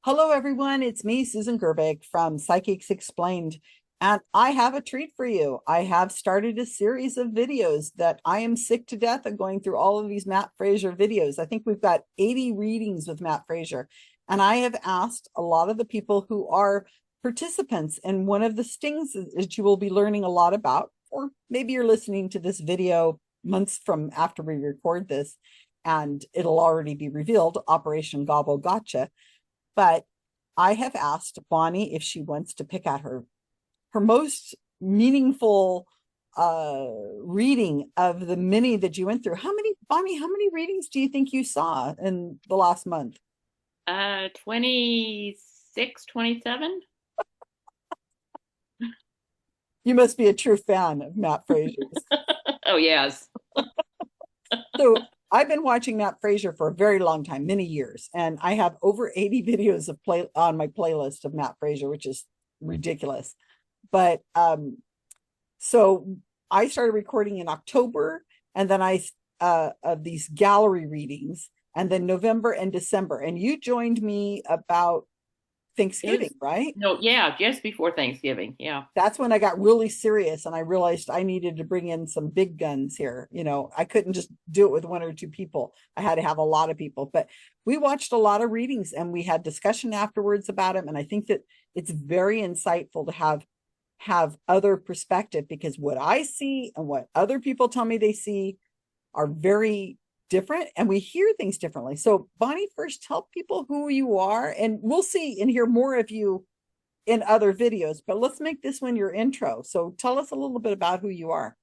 Hello, everyone. It's me, Susan Gerbic from Psychics Explained, and I have a treat for you. I have started a series of videos that I am sick to death of going through all of these Matt Fraser videos. I think we've got 80 readings with Matt Fraser, and I have asked a lot of the people who are participants in one of the stings that you will be learning a lot about, or maybe you're listening to this video months from after we record this, and it'll already be revealed, Operation Gobble Gotcha. But I have asked Bonnie if she wants to pick out her most meaningful reading of the many that you went through. Bonnie, how many readings do you think you saw in the last month? 26, 27. You must be a true fan of Matt Fraser's. Oh, yes. So I've been watching Matt Fraser for a very long time, many years, and I have over 80 videos of play on my playlist of Matt Fraser, which is ridiculous. But so I started recording in October, and then I of these gallery readings, and then November and December. And you joined me about It was, Thanksgiving, right? no, yeah, just before Thanksgiving. Yeah. That's when I got really serious and I realized I needed to bring in some big guns here. I couldn't just do it with one or two people. I had to have a lot of people. But we watched a lot of readings and we had discussion afterwards about them. And I think that it's very insightful to have other perspective, because what I see and what other people tell me they see are very different, and we hear things differently. So Bonnie, first tell people who you are, and we'll see and hear more of you in other videos, but let's make this one your intro. So tell us a little bit about who you are.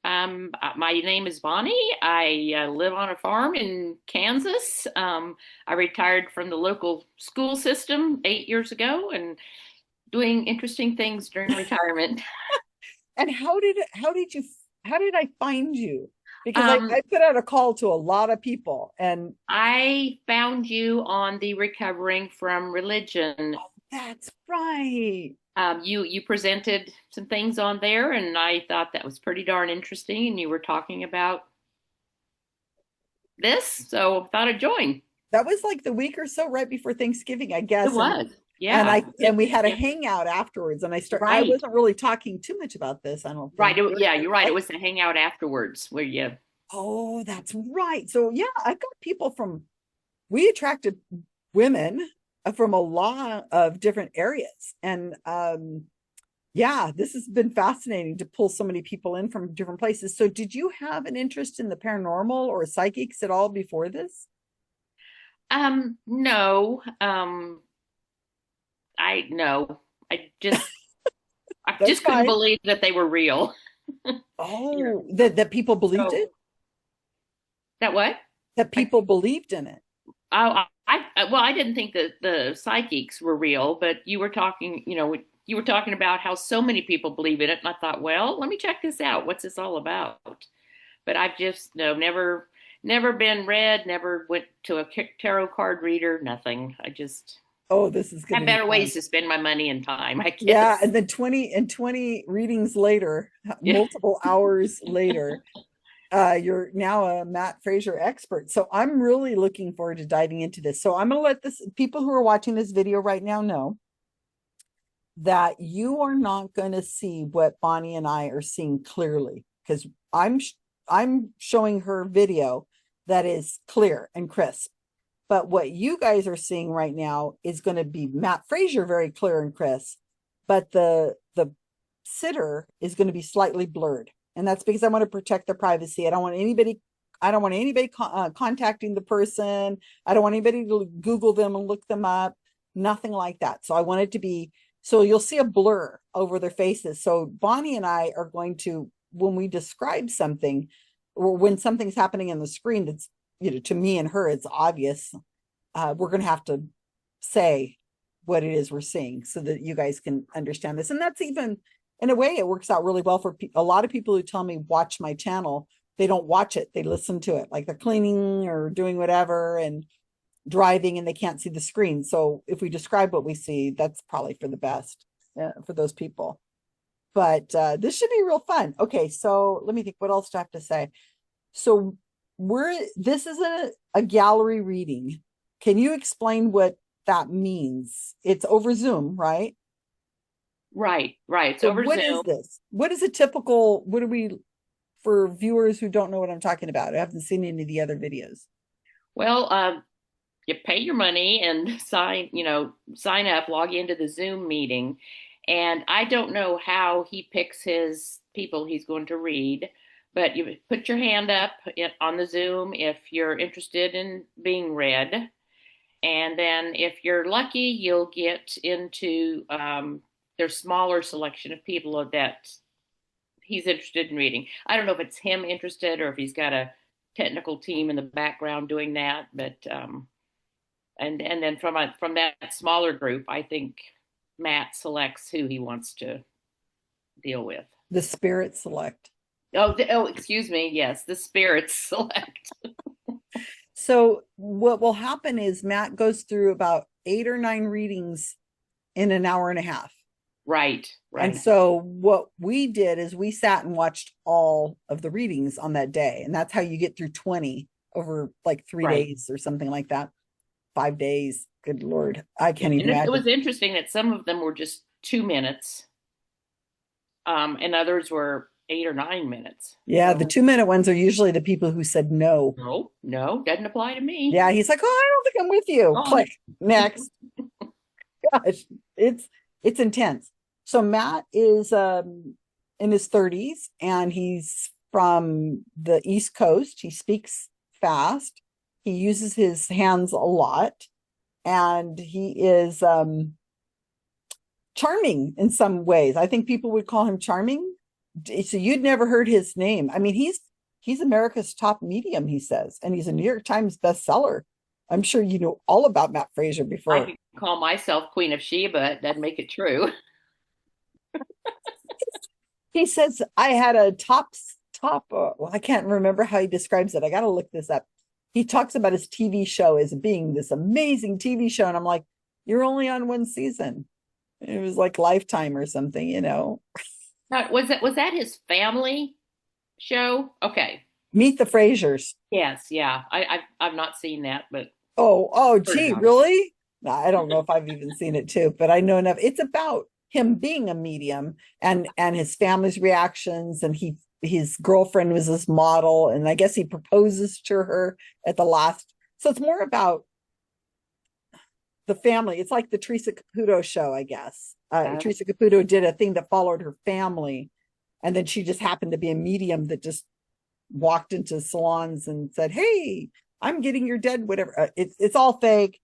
My name is Bonnie. I live on a farm in Kansas. I retired from the local school system 8 years ago and doing interesting things during retirement. And how did I find you? Because Um, I put out a call to a lot of people, and I found you on the Recovering from Religion. that's right. You presented some things on there, and I thought that was pretty darn interesting. And you were talking about this, so I thought I'd join. That was like the week or so right before Thanksgiving, I It guess. And was, and yeah, I and we had a hangout afterwards, and I right, wasn't really talking too much about this, I don't right. think. Yeah, you're right. It was the hangout afterwards where you. Oh, that's right. So yeah, I've got people we attracted women from a lot of different areas. And yeah, this has been fascinating to pull so many people in from different places. So did you have an interest in the paranormal or psychics at all before this? No, I no, I just I That's just couldn't fine. believe that they were real. You know, Oh, that people believed so it? that what? That I people believed in it. well, I didn't think that the psychics were real, but you were talking, you were talking about how so many people believe in it, and I thought, well, let me check this out. What's this all about? But I've just no, never been read, never went to a tarot card reader, nothing. I just Oh, this is going have to be better fun. ways to spend my money and time, I Yeah, guess. and then 20 readings later, Yeah. multiple hours later, you're now a Matt Fraser expert. So I'm really looking forward to diving into this. So I'm going to let this people who are watching this video right now know that you are not going to see what Bonnie and I are seeing clearly, because I'm showing her video that is clear and crisp. But what you guys are seeing right now is going to be Matt Fraser very clear and crisp, but the sitter is going to be slightly blurred, and that's because I want to protect their privacy. I don't want anybody contacting the person. I don't want anybody to Google them and look them up. Nothing like that. So I want it to be, so you'll see a blur over their faces. So Bonnie and I are going to, when we describe something, or when something's happening in the screen that's, to me and her, it's obvious. We're going to have to say what it is we're seeing so that you guys can understand this. And that's even, in a way, it works out really well for a lot of people who tell me watch my channel. They don't watch it, they listen to it, like they're cleaning or doing whatever and driving, and they can't see the screen. So if we describe what we see, that's probably for the best, for those people. But this should be real fun. Okay, so let me think, what else do I have to say? So this is a gallery reading. Can you explain what that means. It's over Zoom, right? Right, right. It's So over what is Zoom. this? What is a typical, what do we, for viewers who don't know what I'm talking about? I haven't seen any of the other videos. Well, you pay your money and sign up, log into the Zoom meeting. And I don't know how he picks his people he's going to read, but you put your hand up on the Zoom if you're interested in being read. And then if you're lucky, you'll get into their smaller selection of people that he's interested in reading. I don't know if it's him interested or if he's got a technical team in the background doing that, but and then from that smaller group, I think Matt selects who he wants to deal with. The Spirit Select. Oh, excuse me. Yes, the spirits select. So what will happen is Matt goes through about 8 or 9 readings in an hour and a half. Right, And right, so what we did is we sat and watched all of the readings on that day. And that's how you get through 20 over like 3 right. days or something like that. 5 days. Good Lord. I Yeah, can't even and it imagine. was interesting that some of them were just 2 minutes, and others were 8 or 9 minutes. Yeah, the So 2 minute ones are usually the people who said no. no, no, doesn't apply to me. Yeah, he's like, oh, I don't think I'm with you. On. Click. Next. Gosh, it's intense. So Matt is in his 30s and he's from the East Coast. He speaks fast. He uses his hands a lot and he is charming in some ways. I think people would call him charming. So you'd never heard his name. I mean, he's America's top medium, he says, and he's a New York Times bestseller. I'm sure you know all about Matt Fraser I before. could call myself Queen of Sheba. It doesn't make it true. He says I had a top well, I can't remember how he describes it. I got to look this up. He talks about his TV show as being this amazing TV show and I'm like, you're only on one season. It was like Lifetime or something, you know. Now, was that his family show? Okay. Meet the Frasers. Yes, yeah. I've not seen that, but Oh, heard gee, about it. really? I don't know if I've even seen it too, but I know enough. It's about him being a medium and his family's reactions, and his girlfriend was this model, and I guess he proposes to her at the last. So it's more about the family. It's like the Teresa Caputo show, I guess. Uh, Teresa Caputo did a thing that followed her family, and then she just happened to be a medium that just walked into salons and said, "Hey, I'm getting your dead whatever." It's all fake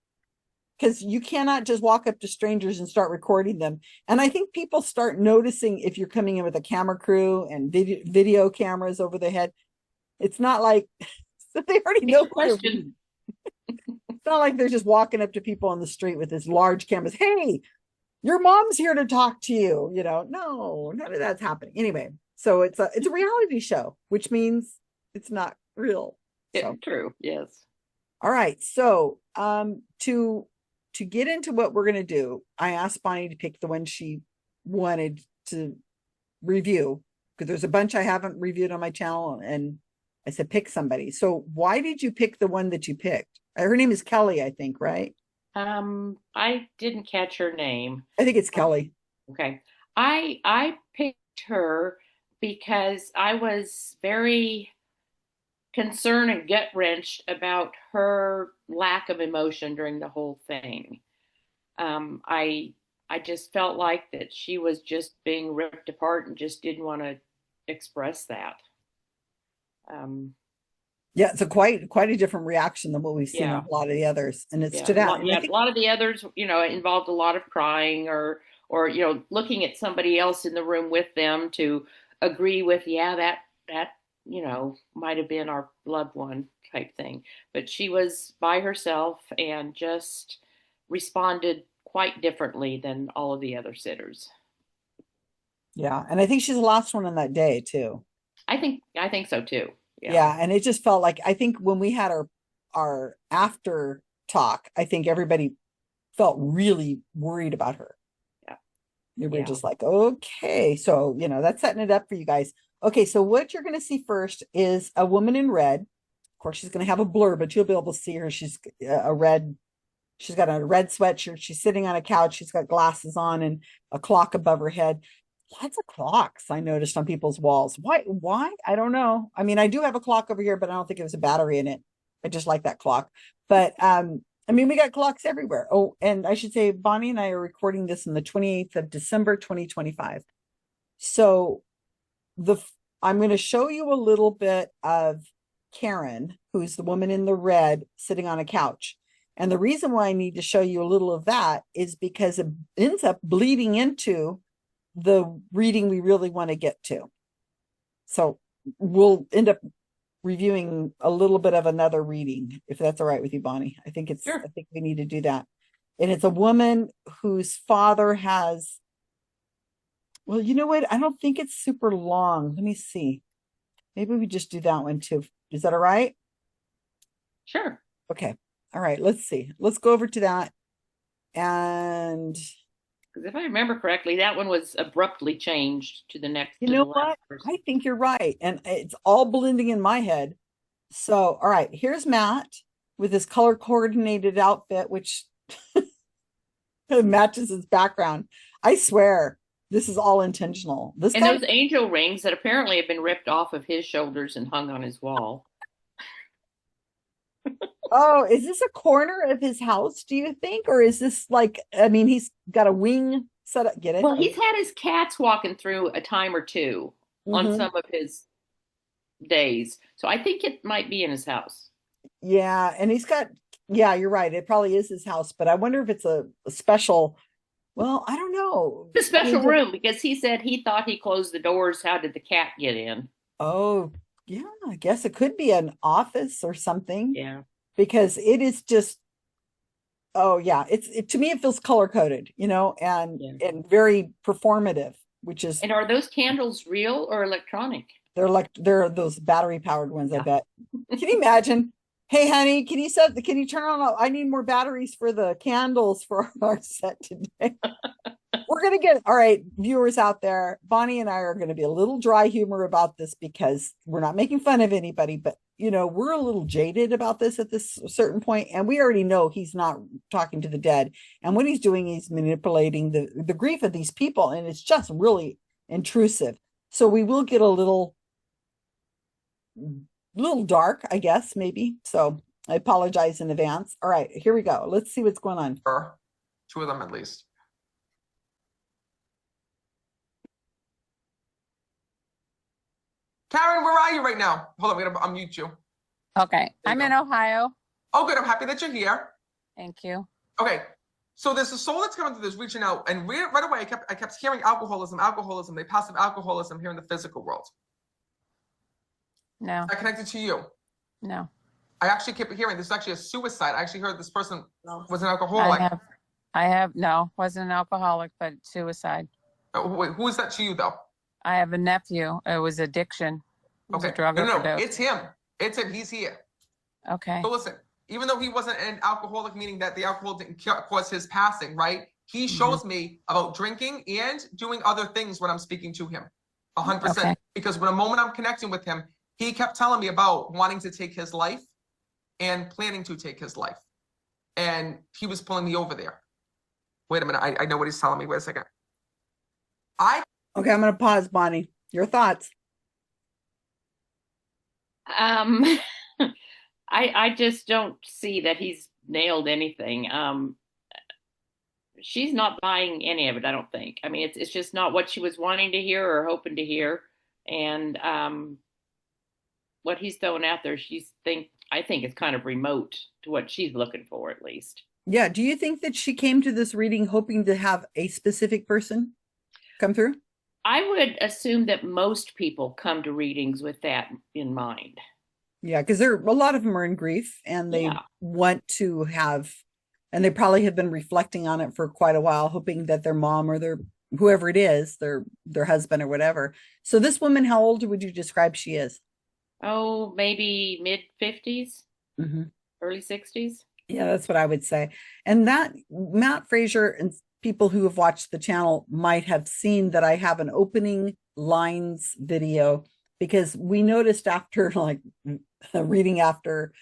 because you cannot just walk up to strangers and start recording them. And I think people start noticing if you're coming in with a camera crew and video cameras over the head. It's not like so they already Next know who they're question. reading. It's not like they're just walking up to people on the street with this large cameras. Hey, your mom's here to talk to you. You know, no, none of that's happening. Anyway, so it's a reality show, which means it's not real. So True. Yes. all right. So to get into what we're gonna do, I asked Bonnie to pick the one she wanted to review because there's a bunch I haven't reviewed on my channel, and I said pick somebody. So why did you pick the one that you picked? Her name is Kelly, I think, right? I didn't catch her name. I think it's Kelly. Okay. I picked her because I was very concerned and gut wrenched about her lack of emotion during the whole thing. I just felt like that she was just being ripped apart and just didn't want to express that. Um, Yeah, it's a quite a different reaction than what we've seen in yeah, a lot of the others, and it yeah, stood out. And I a think lot of the others, involved a lot of crying or looking at somebody else in the room with them to agree with, yeah, that might have been our loved one type thing. But she was by herself and just responded quite differently than all of the other sitters. yeah, and I think she's the last one on that day too. I think so too. Yeah. Yeah, and it just felt like I think when we had our after talk, I think everybody felt really worried about her. Yeah. We were Yeah. just like, okay, so that's setting it up for you guys. Okay, so what you're going to see first is a woman in red. Of course, she's going to have a blur, but you'll be able to see her. She's a red She's got a red sweatshirt. She's sitting on a couch. She's got glasses on and a clock above her head. Lots of clocks I noticed on people's walls. Why? Why? I don't know. I mean, I do have a clock over here, but I don't think it was a battery in it. I just like that clock. But I mean, we got clocks everywhere. Oh, and I should say Bonnie and I are recording this on the 28th of December, 2025. So the I'm going to show you a little bit of Karen, who's the woman in the red sitting on a couch. And the reason why I need to show you a little of that is because it ends up bleeding into the reading we really want to get to. So we'll end up reviewing a little bit of another reading, if that's all right with you, Bonnie. Sure. I think we need to do that. And it's a woman whose father has, well, you know what? I don't think it's super long. Let me see. Maybe we just do that one too. Is that all right? Sure. Okay. All right. Let's see. Let's go over to that. And Because if I remember correctly, that one was abruptly changed to the next you to the know last what? I person. think you're right. And it's all blending in my head. So, all right. Here's Matt with his color coordinated outfit, which matches his background. I swear this is all intentional. This And guy, those angel rings that apparently have been ripped off of his shoulders and hung on his wall. oh, is this a corner of his house, do you think? Or is this like, I mean, he's got a wing set up. Get it? Well, he's had his cats walking through a time or two on Mm-hmm. some of his days. So I think it might be in his house. Yeah. And he's got, yeah, you're right. It probably is his house, but I wonder if it's a special, well, I don't know. It's a I mean, special room because he said he thought he closed the doors. How did the cat get in? oh, yeah, I guess it could be an office or something Yeah. because it is just, oh yeah, to me it feels color coded, Yeah. and very performative, which is And are those candles real or electronic? they're those battery powered ones, I Yeah. bet. Can you imagine? Hey honey, can you turn on, I need more batteries for the candles for our set today. We're going to get, all right, viewers out there, Bonnie and I are going to be a little dry humor about this because we're not making fun of anybody, but we're a little jaded about this at this certain point, and we already know he's not talking to the dead. And what he's doing, he's manipulating the grief of these people, and it's just really intrusive. So we will get a little dark, I guess, maybe. So I apologize in advance. All right, here we go. Let's see what's going on. Two of them at least. Karen, where are you right now? Hold on, I'm gonna unmute you. Okay. There I'm you in go. Ohio. Oh, good. I'm happy that you're here. Thank you. Okay. So there's a soul that's coming through this, reaching out, and right away I kept hearing alcoholism, the passive alcoholism here in the physical world. No, I connected to you. no. I actually kept hearing this is actually a suicide. I actually heard this person was an I alcoholic. no, wasn't an alcoholic, but suicide. Wait, who is that to you though? I have a nephew. It was addiction. It was a Okay. drug No, overdose. it's him. It's him. He's here. Okay. So listen, even though he wasn't an alcoholic, meaning that the alcohol didn't cause his passing, right? He shows me about drinking and doing other things when I'm speaking to him. 100%. Okay. Because when the moment I'm connecting with him, he kept telling me about wanting to take his life and planning to take his life. And he was pulling me over there. Wait a minute. I know what he's telling me. Wait a second. Okay, I'm going to pause, Bonnie. Your thoughts? Um, I just don't see that he's nailed anything. She's not buying any of it, I don't think. I mean, it's just not what she was wanting to hear or hoping to hear. And what he's throwing out there, I think it's kind of remote to what she's looking for, at least. Yeah. Do you think that she came to this reading hoping to have a specific person come through? I would assume that most people come to readings with that in mind. Yeah, because a lot of them are in grief and they Yeah. want to have, and they probably have been reflecting on it for quite a while, hoping that their mom or their whoever it is, their husband or whatever. So this woman, how old would you describe she is? Oh, maybe mid 50s, Mm-hmm. early 60s. Yeah, that's what I would say. And that Matt Fraser and people who have watched the channel might have seen that I have an opening lines video because we noticed after like reading after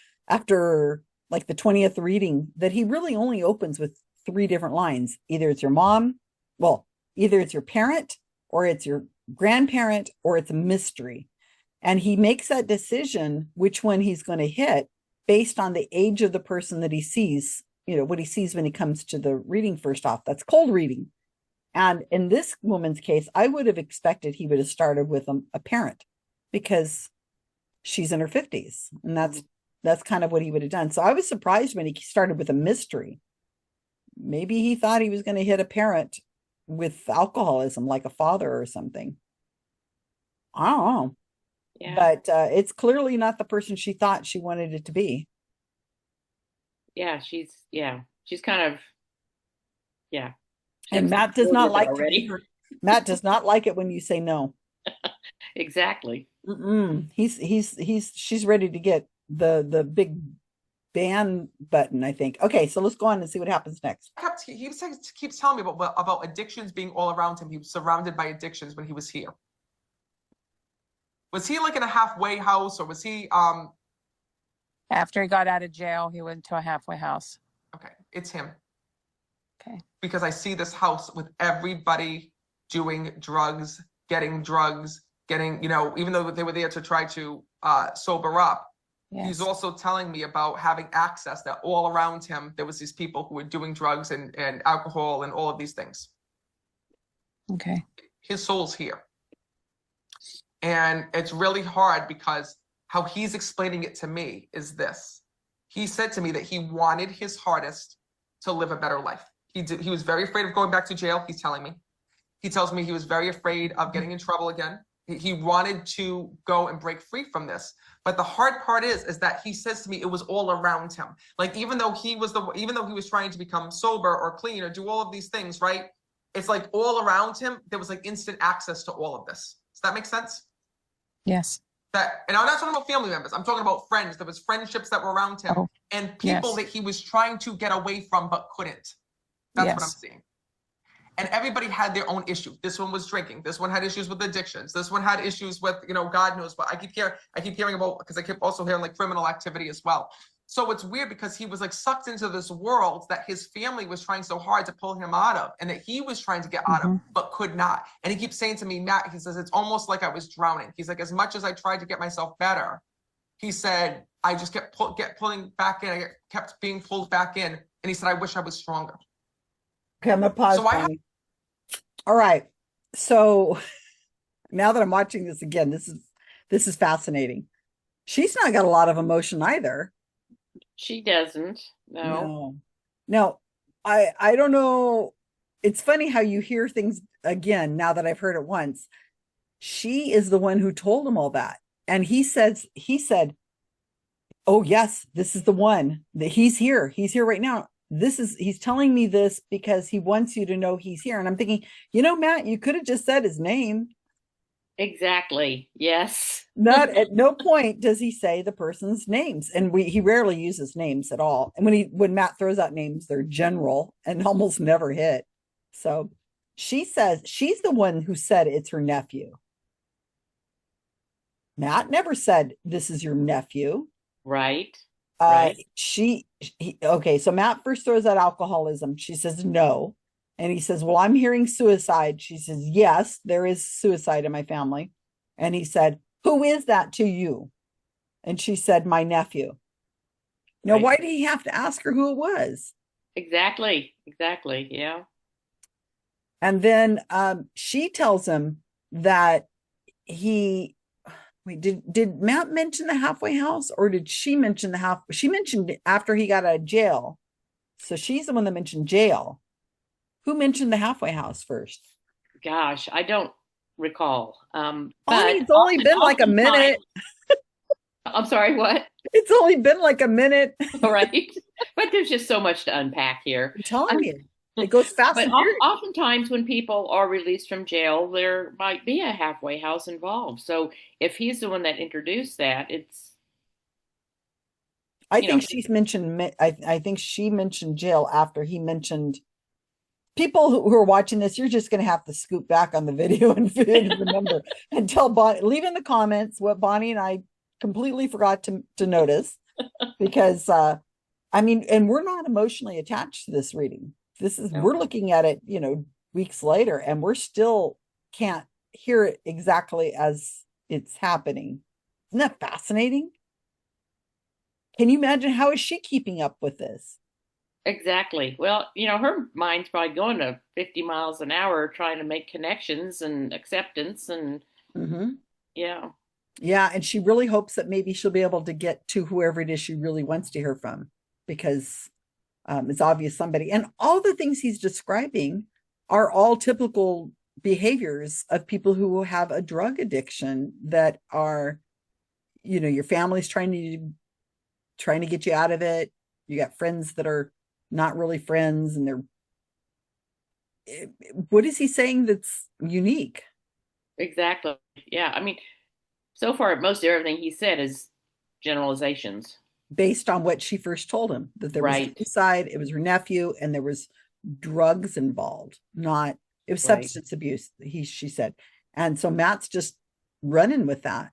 like the 20th reading, that he really only opens with 3 different lines. Either it's your mom, well, either it's your parent, or it's your grandparent, or it's a mystery. And he makes that decision which one he's going to hit based on the age of the person that he sees, what he sees when he comes to the reading first off. That's cold reading. And in this woman's case, I would have expected he would have started with a parent, because she's in her 50s. And that's kind of what he would have done. So I was surprised when he started with a mystery. Maybe he thought he was going to hit a parent with alcoholism, like a father or something. I don't know. Yeah. But it's clearly not the person she thought she wanted it to be. Yeah, she's kind of, yeah. She And looks Matt does not like already. Matt does not like it when you say no. Exactly. She's ready to get the big ban button, I think. Okay, so let's go on and see what happens next. He keeps telling me about addictions being all around him. He was surrounded by addictions when he was here. Was he like in a halfway house, or was he After he got out of jail, he went to a halfway house. okay, it's him. Okay. Because I see this house with everybody doing drugs, getting, even though they were there to try to sober up. Yes. He's also telling me about having access, that all around him, there was these people who were doing drugs and alcohol and all of these things. Okay. His soul's here. And it's really hard, because how he's explaining it to me is this. He said to me that he wanted his hardest to live a better life. He was very afraid of going back to jail, he's telling me. He tells me he was very afraid of getting in trouble again. He wanted to go and break free from this. But the hard part is that he says to me it was all around him. Like, even though he was trying to become sober or clean or do all of these things, right? It's like all around him, there was like instant access to all of this. Does that make sense? Yes. And I'm not talking about family members. I'm talking about friends. There was friendships that were around him, and people that he was trying to get away from but couldn't. That's what I'm seeing. And everybody had their own issue. This one was drinking. This one had issues with addictions. This one had issues with, God knows what. I keep hearing about, because I keep also hearing like criminal activity as well. So it's weird, because he was like sucked into this world that his family was trying so hard to pull him out of, and that he was trying to get out of, but could not. And he keeps saying to me, Matt, he says, it's almost like I was drowning. He's like, as much as I tried to get myself better, he said, I just kept pulling back in. I kept being pulled back in. And he said, I wish I was stronger. Okay, I'm gonna pause. So all right. So now that I'm watching this again, this is fascinating. She's not got a lot of emotion either. She doesn't. No. I don't know. It's funny how you hear things again now that I've heard it once. She is the one who told him all that. And he said, oh yes, this is the one, that he's here. He's here right now. He's telling me this because he wants you to know he's here. And I'm thinking, Matt, you could have just said his name. Exactly. Yes. Not at no point does he say the person's names, and he rarely uses names at all. And when Matt throws out names, they're general and almost never hit. So she says she's the one who said it's her nephew. Matt never said this is your nephew. Right. Okay, so Matt first throws out alcoholism. She says no. And he says, well, I'm hearing suicide. She says, yes, there is suicide in my family. And he said, who is that to you? And she said, my nephew. Now, why did he have to ask her who it was? Exactly. Yeah. And then she tells him that did Matt mention the halfway house, or did she mention she mentioned it after he got out of jail. So she's the one that mentioned jail. Who mentioned the halfway house first? Gosh, I don't recall. But it's only been like a minute. I'm sorry, what? It's only been like a minute. All right. But there's just so much to unpack here. I'm telling you. It goes fast. But oftentimes when people are released from jail, there might be a halfway house involved. So if he's the one that introduced that, I think she's mentioned. I think she mentioned jail after he mentioned. People who are watching this, you're just going to have to scoop back on the video and remember and tell Bonnie. Leave in the comments what Bonnie and I completely forgot to notice, because I mean, and we're not emotionally attached to this reading. No. We're looking at it, weeks later, and we're still can't hear it exactly as it's happening. Isn't that fascinating? Can you imagine how is she keeping up with this? Exactly. Well, her mind's probably going to 50 miles an hour trying to make connections and acceptance and Mm-hmm. yeah. Yeah, and she really hopes that maybe she'll be able to get to whoever it is she really wants to hear from, because it's obvious somebody, and all the things he's describing are all typical behaviors of people who have a drug addiction that are, your family's trying to get you out of it. You got friends that are not really friends, and what is he saying that's unique? Exactly. Yeah. I mean, so far most of everything he said is generalizations. Based on what she first told him, that there was Right. suicide, it was her nephew, and there was drugs involved, not it was Right. substance abuse, she said. And so Matt's just running with that.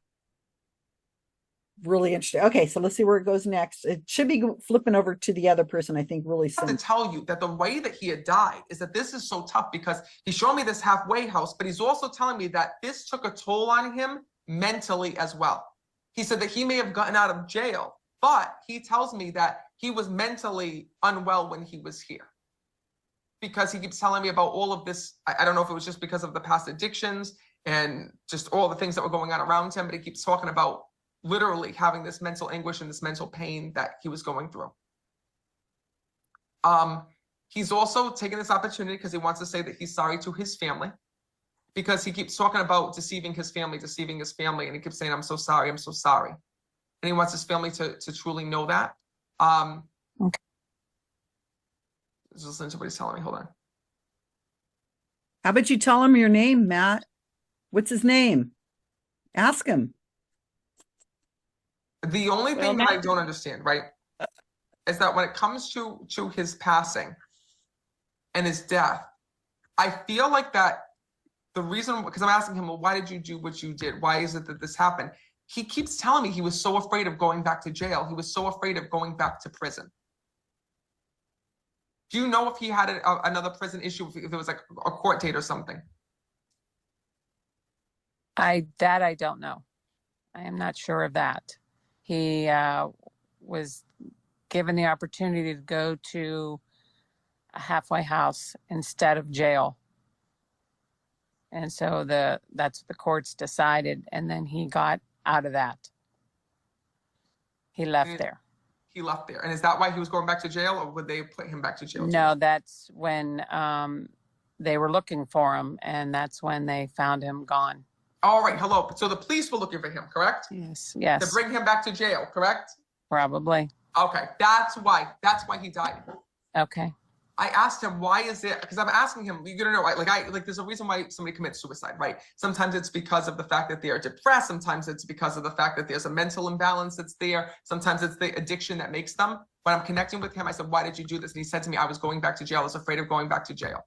Really interesting. Okay, so let's see where it goes next. It should be flipping over to the other person, I think, really I have soon. to tell you that the way that he had died is that this is so tough, because he's showing me this halfway house, but he's also telling me that this took a toll on him mentally as well. He said that he may have gotten out of jail, but he tells me that he was mentally unwell when he was here, because he keeps telling me about all of this. I don't know if it was just because of the past addictions and just all the things that were going on around him, but he keeps talking about literally having this mental anguish and this mental pain that he was going through. He's also taking this opportunity because he wants to say that he's sorry to his family, because he keeps talking about deceiving his family, and he keeps saying, I'm so sorry, I'm so sorry. And he wants his family to truly know that. Okay. Just listen to what he's telling me. Hold on. How about you tell him your name, Matt? What's his name? Ask him. The only Well, thing that I don't understand, right, is that when it comes to his passing and his death, I feel like that the reason, because I'm asking him, well, why did you do what you did? Why is it that this happened? He keeps telling me he was so afraid of going back to jail. He was so afraid of going back to prison. Do you know if he had another prison issue, if there was like a court date or something? I don't know. I am not sure of that. He was given the opportunity to go to a halfway house instead of jail. And so that's what the courts decided. And then he got out of that. He left there. He left there. And is that why he was going back to jail, or would they put him back to jail? No, that's when they were looking for him, and that's when they found him gone. All right, hello. So the police were looking for him, correct? Yes. To bring him back to jail, correct? Probably. Okay, that's why he died. Okay. I asked him, why is it? Because I'm asking him, you're gonna know, like there's a reason why somebody commits suicide, right? Sometimes it's because of the fact that they are depressed. Sometimes it's because of the fact that there's a mental imbalance that's there. Sometimes it's the addiction that makes them. When I'm connecting with him, I said, why did you do this? And he said to me, I was going back to jail. I was afraid of going back to jail.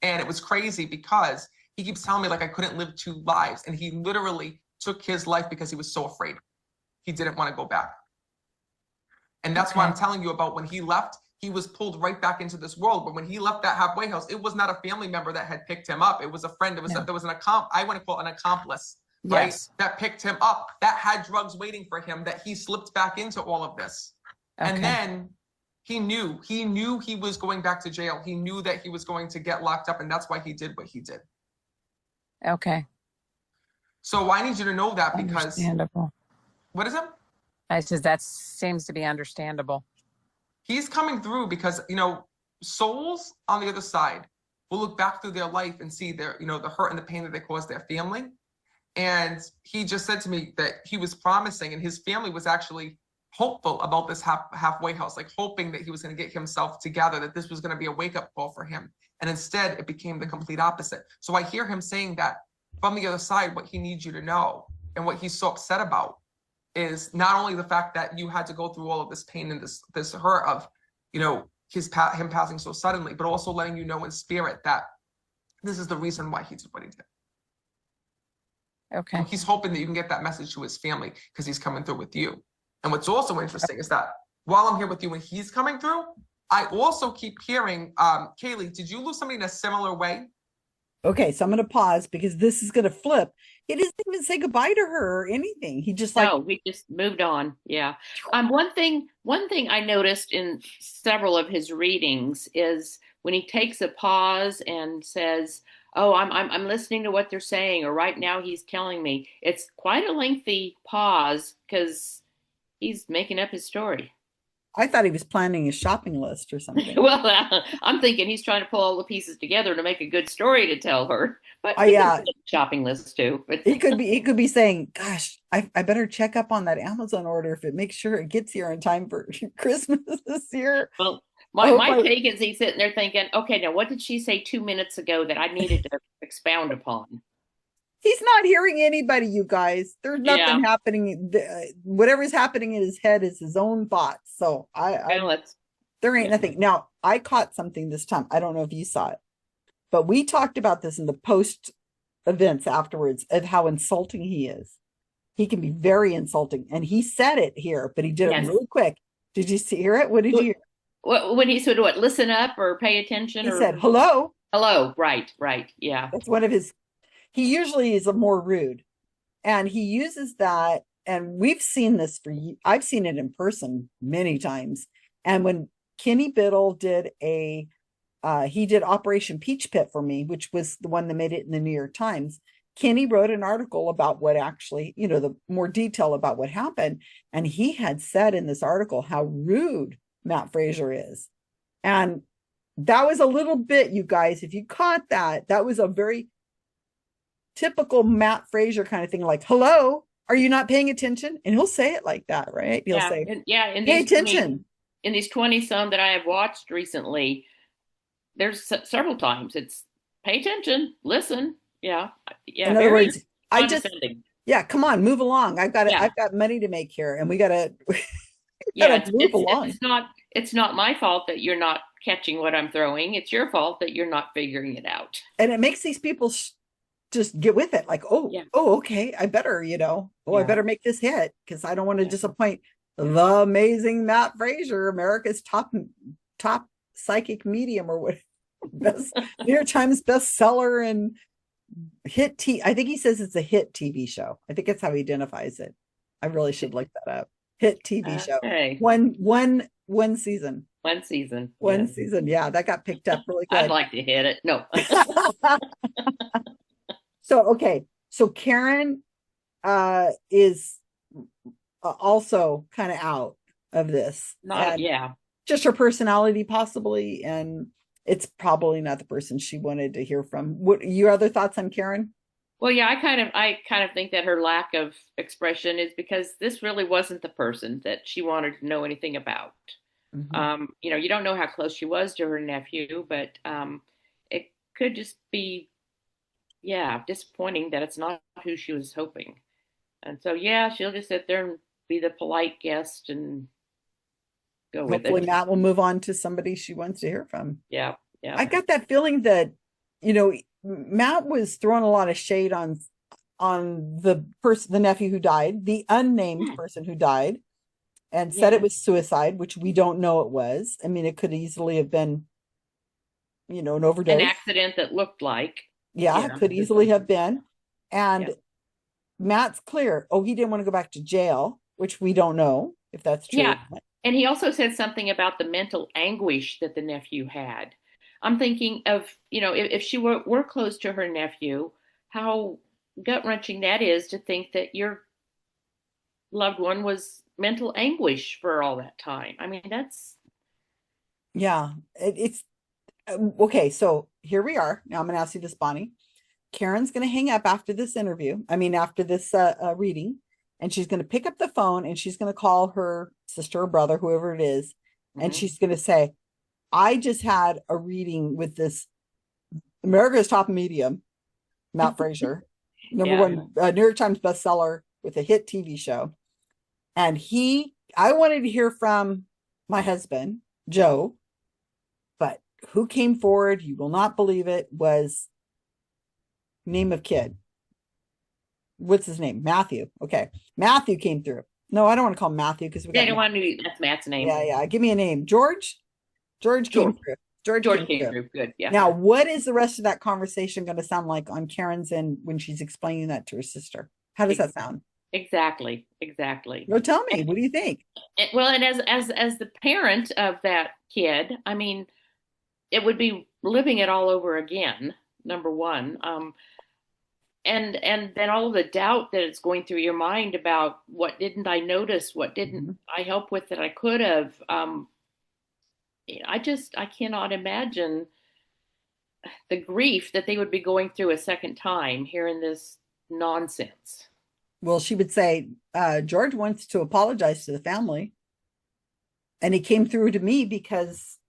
And it was crazy because he keeps telling me like I couldn't live two lives. And he literally took his life because he was so afraid. He didn't want to go back. And that's why I'm telling you about when he left. He was pulled right back into this world. But when he left that halfway house, it was not a family member that had picked him up. It was a friend. There was an I want to call it an accomplice, right? Yes. That picked him up, that had drugs waiting for him, that he slipped back into all of this. Okay. And then he knew he was going back to jail. He knew that he was going to get locked up, and that's why he did what he did. Okay. So I need you to know that, because Understandable. what is it? I said that seems to be understandable. He's coming through because, souls on the other side will look back through their life and see their, the hurt and the pain that they caused their family. And he just said to me that he was promising, and his family was actually hopeful about this halfway house, like hoping that he was going to get himself together, that this was going to be a wake-up call for him. And instead, it became the complete opposite. So I hear him saying that from the other side, what he needs you to know and what he's so upset about is not only the fact that you had to go through all of this pain and this hurt of, him passing so suddenly, but also letting you know in spirit that this is the reason why he did what he did. Okay. And he's hoping that you can get that message to his family because he's coming through with you. And what's also interesting is that while I'm here with you when he's coming through, I also keep hearing, Kaylee, did you lose somebody in a similar way? Okay, so I'm going to pause because this is going to flip. He doesn't even say goodbye to her or anything. He just like, No, we just moved on. Yeah. One thing I noticed in several of his readings is when he takes a pause and says, "Oh, I'm listening to what they're saying," or right now he's telling me. It's quite a lengthy pause because he's making up his story. I thought he was planning a shopping list or something. Well, I'm thinking he's trying to pull all the pieces together to make a good story to tell her, but Oh he could yeah, put a shopping list too. But he could be saying, "Gosh, I better check up on that Amazon order if it makes sure it gets here in time for Christmas this year." well, I my hope my take is he's sitting there thinking, okay, now what did she say 2 minutes ago that I needed to expound upon? he's not hearing anybody, you guys. There's Yeah, nothing happening. Whatever's happening in his head is his own thoughts. So well, it's there ain't yeah, nothing. Now, I caught something this time. I don't know if you saw it, but we talked about this in the post events afterwards of how insulting he is. He can be very insulting. And he said it here, but he did it yes. really quick. Did you hear it? What did you hear? When he said what, listen up or pay attention He or said, hello. hello, right, yeah, That's one of his, he usually is a more rude. And he uses that. And we've seen this I've seen it in person many times. And when Kenny Biddle did he did Operation Peach Pit for me, which was the one that made it in the New York Times. Kenny wrote an article about what actually, the more detail about what happened. And he had said in this article how rude Matt Fraser is. And that was a little bit, you guys, if you caught that, that was a very typical Matt Fraser kind of thing, like, hello, are you not paying attention? And he'll say it like that, right? He'll yeah, say, and yeah. pay attention. In these 20 some that I have watched recently, there's several times it's pay attention, listen, yeah, In other very words, I just, condescending. yeah, come on, move along. Yeah, I've got money to make here and we gotta, we yeah. gotta move along. It's not my fault that you're not catching what I'm throwing. It's your fault that you're not figuring it out. And it makes these people just get with it. Like, Yeah, okay, I better, I yeah, better make this hit because I don't want to yeah. disappoint the amazing Matt Fraser, America's top psychic medium or what best New York Times bestseller and I think he says it's a hit TV show. I think that's how he identifies it. I really should look that up. Hit TV show. Okay, One season. one season. One Yes, season. Yeah, that got picked up really I'd good. like to hit it. No. So okay. So Karen is also kind of out of this. Not, And yeah. just her personality possibly, and it's probably not the person she wanted to hear from. What your other thoughts on Karen? Well, yeah, I kind of think that her lack of expression is because this really wasn't the person that she wanted to know anything about. Mhm. You don't know how close she was to her nephew, but it could just be, yeah, disappointing that it's not who she was hoping. And so, yeah, she'll just sit there and be the polite guest and go with Hopefully it. Matt will move on to somebody she wants to hear from. Yeah, yeah, I got that feeling that, Matt was throwing a lot of shade on the nephew who died, the unnamed person who died, and said it yeah. was suicide, which we don't know it was. I mean, it could easily have been, an An overdose. accident that looked like, Yeah, it yeah, could easily have been. yeah. And Matt's clear. Oh, he didn't want to go back to jail, which we don't know if that's true. Yeah. And he also said something about the mental anguish that the nephew had. I'm thinking of, if she were close to her nephew, how gut wrenching that is to think that your loved one was mental anguish for all that time. I mean, that's, Yeah, it's okay. So here we are. Now I'm going to ask you this, Bonnie. Karen's going to hang up after this interview. I mean, after this reading, and she's going to pick up the phone and she's going to call her sister or brother, whoever it is, and mhm. she's going to say, "I just had a reading with this America's top medium, Matt Fraser, number Yeah. one New York Times bestseller with a hit TV show, and I wanted to hear from my husband, Joe, but who came forward? You will not believe it. Was name of kid. What's his name? Matthew. Okay. Matthew came through No, I don't want to call him Matthew because we They got don't Matt. want to. That's Matt's name. Yeah. Give me a name. George? George came George. through. George George came came through. through. Good. Yeah. Now, what is the rest of that conversation going to sound like on Karen's end when she's explaining that to her sister? How does that sound? Exactly. Exactly. No, tell me. What do you think? Well, and as the parent of that kid, I mean, it would be living it all over again. Number one, and then all of the doubt that is going through your mind about what didn't I notice, what didn't I help with that I could have. I cannot imagine the grief that they would be going through a second time hearing this nonsense. Well, she would say, George wants to apologize to the family. And he came through to me because,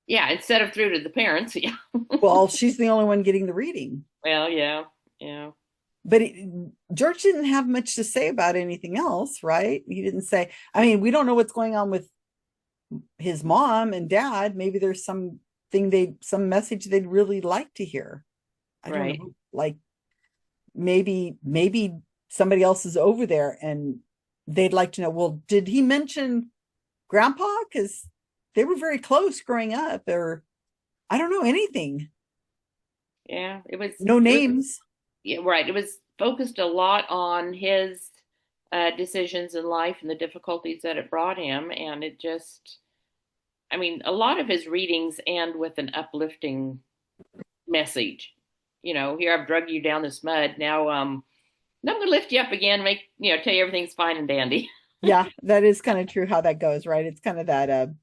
Yeah, instead of through to the parents. Yeah. well, she's the only one getting the reading. Well, yeah. Yeah. But George didn't have much to say about anything else, right? He didn't say, I mean, we don't know what's going on with his mom and dad. Maybe there's some message they'd really like to hear. I don't Right. know. Like maybe somebody else is over there and they'd like to know, well, did he mention grandpa? Because they were very close growing up, or I don't know anything. Yeah. No names. Yeah, right. It was focused a lot on his decisions in life and the difficulties that it brought him. And it just, I mean, a lot of his readings end with an uplifting message. You know, here I've drug you down this mud. Now, I'm going to lift you up again, tell you everything's fine and dandy. Yeah, that is kind of true how that goes, right? It's kind of that,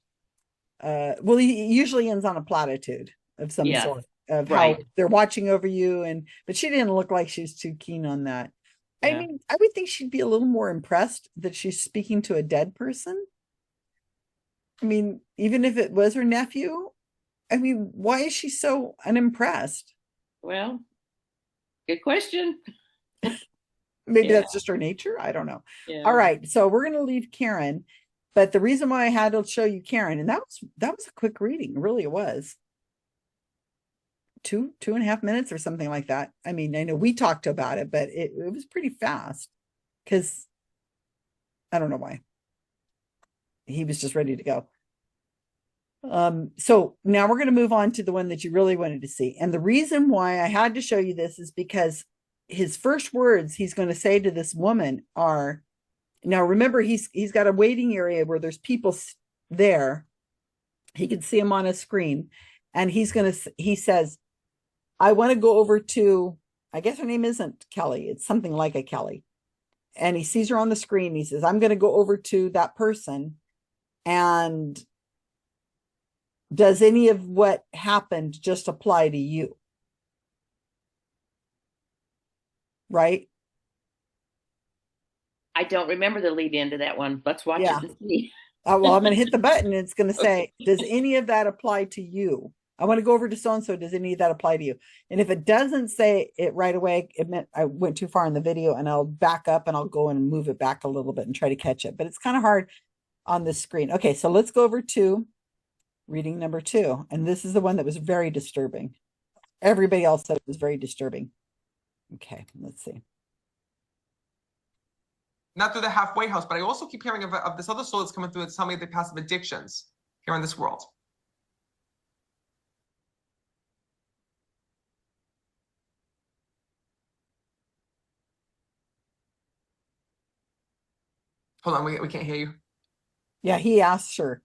well, he usually ends on a platitude of some Yes. sort of Right. how they're watching over you. But she didn't look like she was too keen on that. I Yeah. mean, I would think she'd be a little more impressed that she's speaking to a dead person. I mean, even if it was her nephew, I mean, why is she so unimpressed? Well, good question. Maybe Yeah. that's just her nature. I don't know. Yeah. All right. So we're going to leave Karen. But the reason why I had to show you Karen, and that was a quick reading, really it was. 2.5 minutes or something like that. I mean, I know we talked about it, but it was pretty fast because I don't know why. He was just ready to go. So now we're going to move on to the one that you really wanted to see. And the reason why I had to show you this is because his first words he's going to say to this woman are, now remember, he's got a waiting area where there's people there. He can see him on a screen. And he says, I want to go over to, I guess her name isn't Kelly. It's something like a Kelly. And he sees her on the screen. He says, I'm going to go over to that person. And does any of what happened just apply to you? Right? I don't remember the lead into that one. Let's watch it and see. Well, I'm going to hit the button. And it's going to say, does any of that apply to you? I want to go over to so-and-so. Does any of that apply to you? And if it doesn't say it right away, it meant I went too far in the video, and I'll back up and I'll go and move it back a little bit and try to catch it. But it's kind of hard on this screen. Okay, so let's go over to reading number 2. And this is the one that was very disturbing. Everybody else said it was very disturbing. Okay, let's see. Not through the halfway house, but I also keep hearing of this other soul that's coming through that's telling me they passive addictions here in this world. Hold on, we can't hear you. Yeah, he asked her,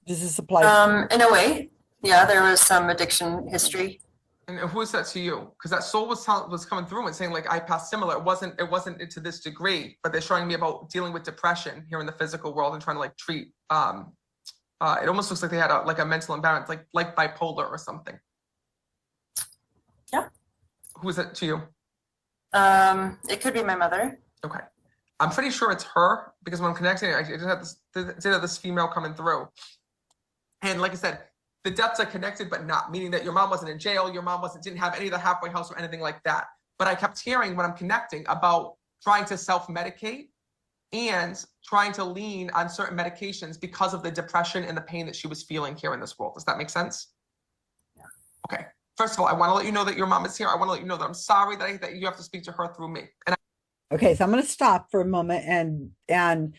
does this apply? In a way, yeah, there was some addiction history. And who is that to you? Because that soul was coming through and saying, like, I passed similar. It wasn't to this degree, but they're showing me about dealing with depression here in the physical world and trying to like treat. It almost looks like they had a mental imbalance, like bipolar or something. Yeah. Who is that to you? It could be my mother. Okay. I'm pretty sure it's her because when I'm connecting, I just have this female coming through. And like I said, the deaths are connected, but not, meaning that your mom wasn't in jail, your mom didn't have any of the halfway house or anything like that. But I kept hearing when I'm connecting about trying to self-medicate and trying to lean on certain medications because of the depression and the pain that she was feeling here in this world. Does that make sense? Yeah. Okay. First of all, I want to let you know that your mom is here. I want to let you know that I'm sorry that you have to speak to her through me. And Okay, so I'm going to stop for a moment and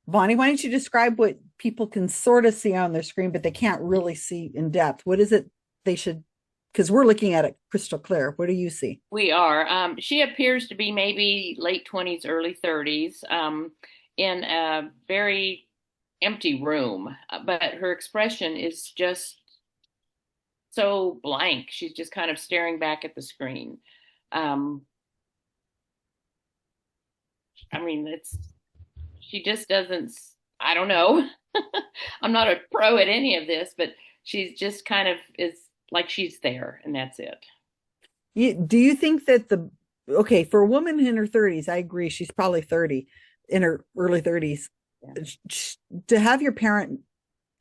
Bonnie, why don't you describe what people can sort of see on their screen, but they can't really see in depth? What is it they should, because we're looking at it crystal clear. What do you see? We are. She appears to be maybe late 20s, early 30s, in a very empty room, but her expression is just so blank. She's just kind of staring back at the screen. Um, I mean, she just doesn't, I don't know. I'm not a pro at any of this, but she's just kind of is like she's there and that's it. Do you think that okay, for a woman in her 30s, I agree, she's probably 30, in her early 30s, Yeah. to have your parent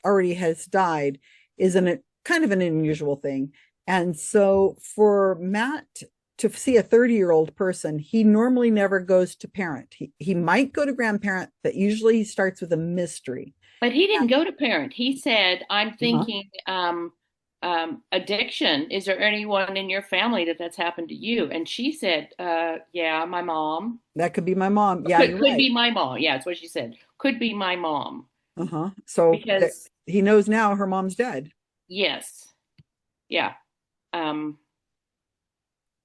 already has died is a kind of an unusual thing. And so for Matt to see a 30-year-old person, he normally never goes to parent. He might go to grandparent, but usually he starts with a mystery. But he didn't go to parent. He said, I'm Uh-huh. thinking addiction. Is there anyone in your family that's happened to you? And she said, yeah, my mom. That could be my mom. Yeah, you're Could right. be my mom. Yeah, that's what she said. Could be my mom. Uh-huh. So Because he knows now her mom's dead. yes, yeah. Um,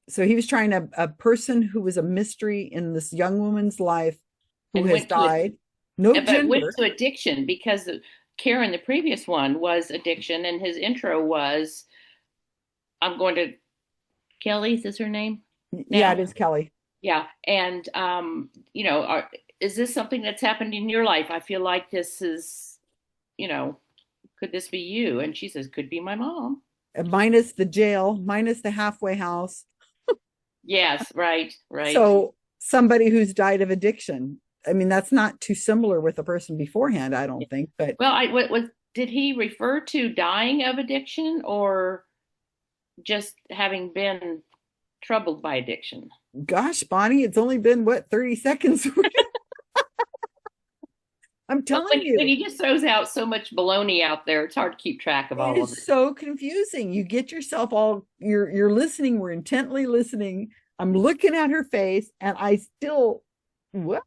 So he was trying a person who was a mystery in this young woman's life who and has went to it, died. No but went gender. to addiction because Karen, the previous one, was addiction, and his intro was, I'm going to Kelly's is her name Yeah, now. it is Kelly. Yeah, and is this something that's happened in your life? I feel like this is, you know, could this be you? And she says, could be my mom. Minus the jail, minus the halfway house. Yes, right, right. So somebody who's died of addiction. I mean, that's not too similar with the person beforehand, I don't think. But Well, I what was did he refer to dying of addiction or just having been troubled by addiction? gosh, Bonnie, it's only been what, 30 seconds? I'm Well, telling when you, he just throws out so much baloney out there, it's hard to keep track of it all of it. is so confusing. You get yourself all, you're listening, we're intently listening. I'm looking at her face and I still, what?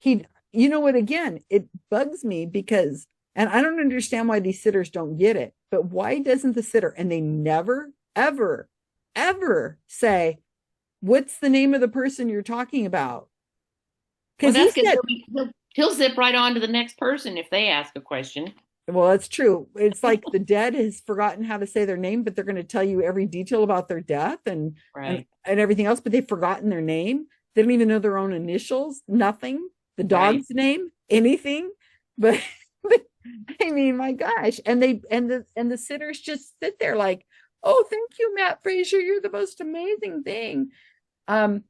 You know what, again, it bugs me because, and I don't understand why these sitters don't get it, but why doesn't the sitter, and they never, ever, ever say, what's the name of the person you're talking about? Well, Because he that's good. said, He'll zip right on to the next person if they ask a question. well, that's true. It's like the dead has forgotten how to say their name, but they're going to tell you every detail about their death Right. and everything else, but they've forgotten their name. They don't even know their own initials, nothing, the Right. dog's name, anything. But I mean, my gosh. And the sitters just sit there like, oh, thank you, Matt Fraser. You're the most amazing thing. Um,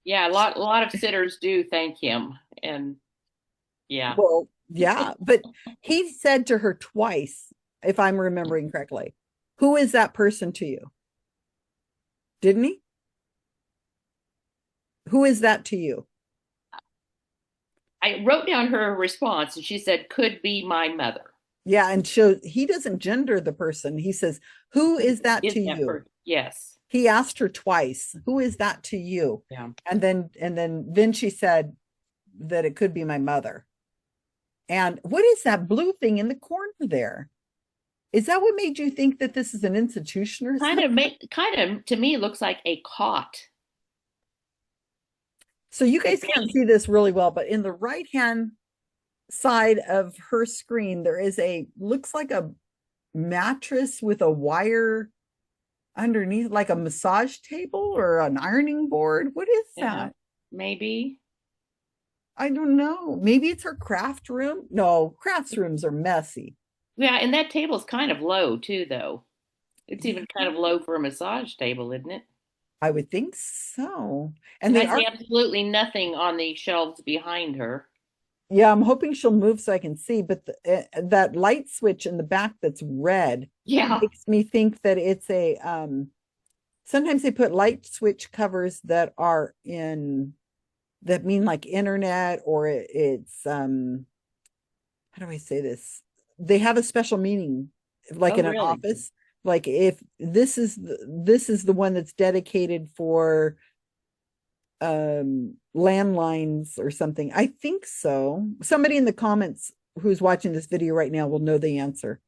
Yeah, a lot of sitters do thank him. And yeah. well, yeah, but he said to her twice, if I'm remembering correctly, who is that person to you? Didn't he? Who is that to you? I wrote down her response and she said, could be my mother. Yeah, and he doesn't gender the person. He says, who is that Is to that you? person? Yes. He asked her twice, who is that to you? Yeah. And then she said that it could be my mother. And what is that blue thing in the corner there? Is that what made you think that this is an institution or something? Kind of to me looks like a cot. So you guys can't see this really well, but in the right hand side of her screen, there is looks like a mattress with a wire underneath, like a massage table or an ironing board. What is Yeah, that? maybe. I don't know. Maybe it's her craft room. No, crafts rooms are messy. Yeah, and that table's kind of low too, though. It's even kind of low for a massage table, isn't it? I would think so. And And they I are, see absolutely nothing on the shelves behind her. yeah, I'm hoping she'll move so I can see, but that light switch in the back that's red Yeah. makes me think that it's sometimes they put light switch covers that are that mean like internet, or it's how do I say this? They have a special meaning, like Oh, in an really? office. Like if this is the one that's dedicated for landlines or something. I think so. Somebody in the comments who's watching this video right now will know the answer.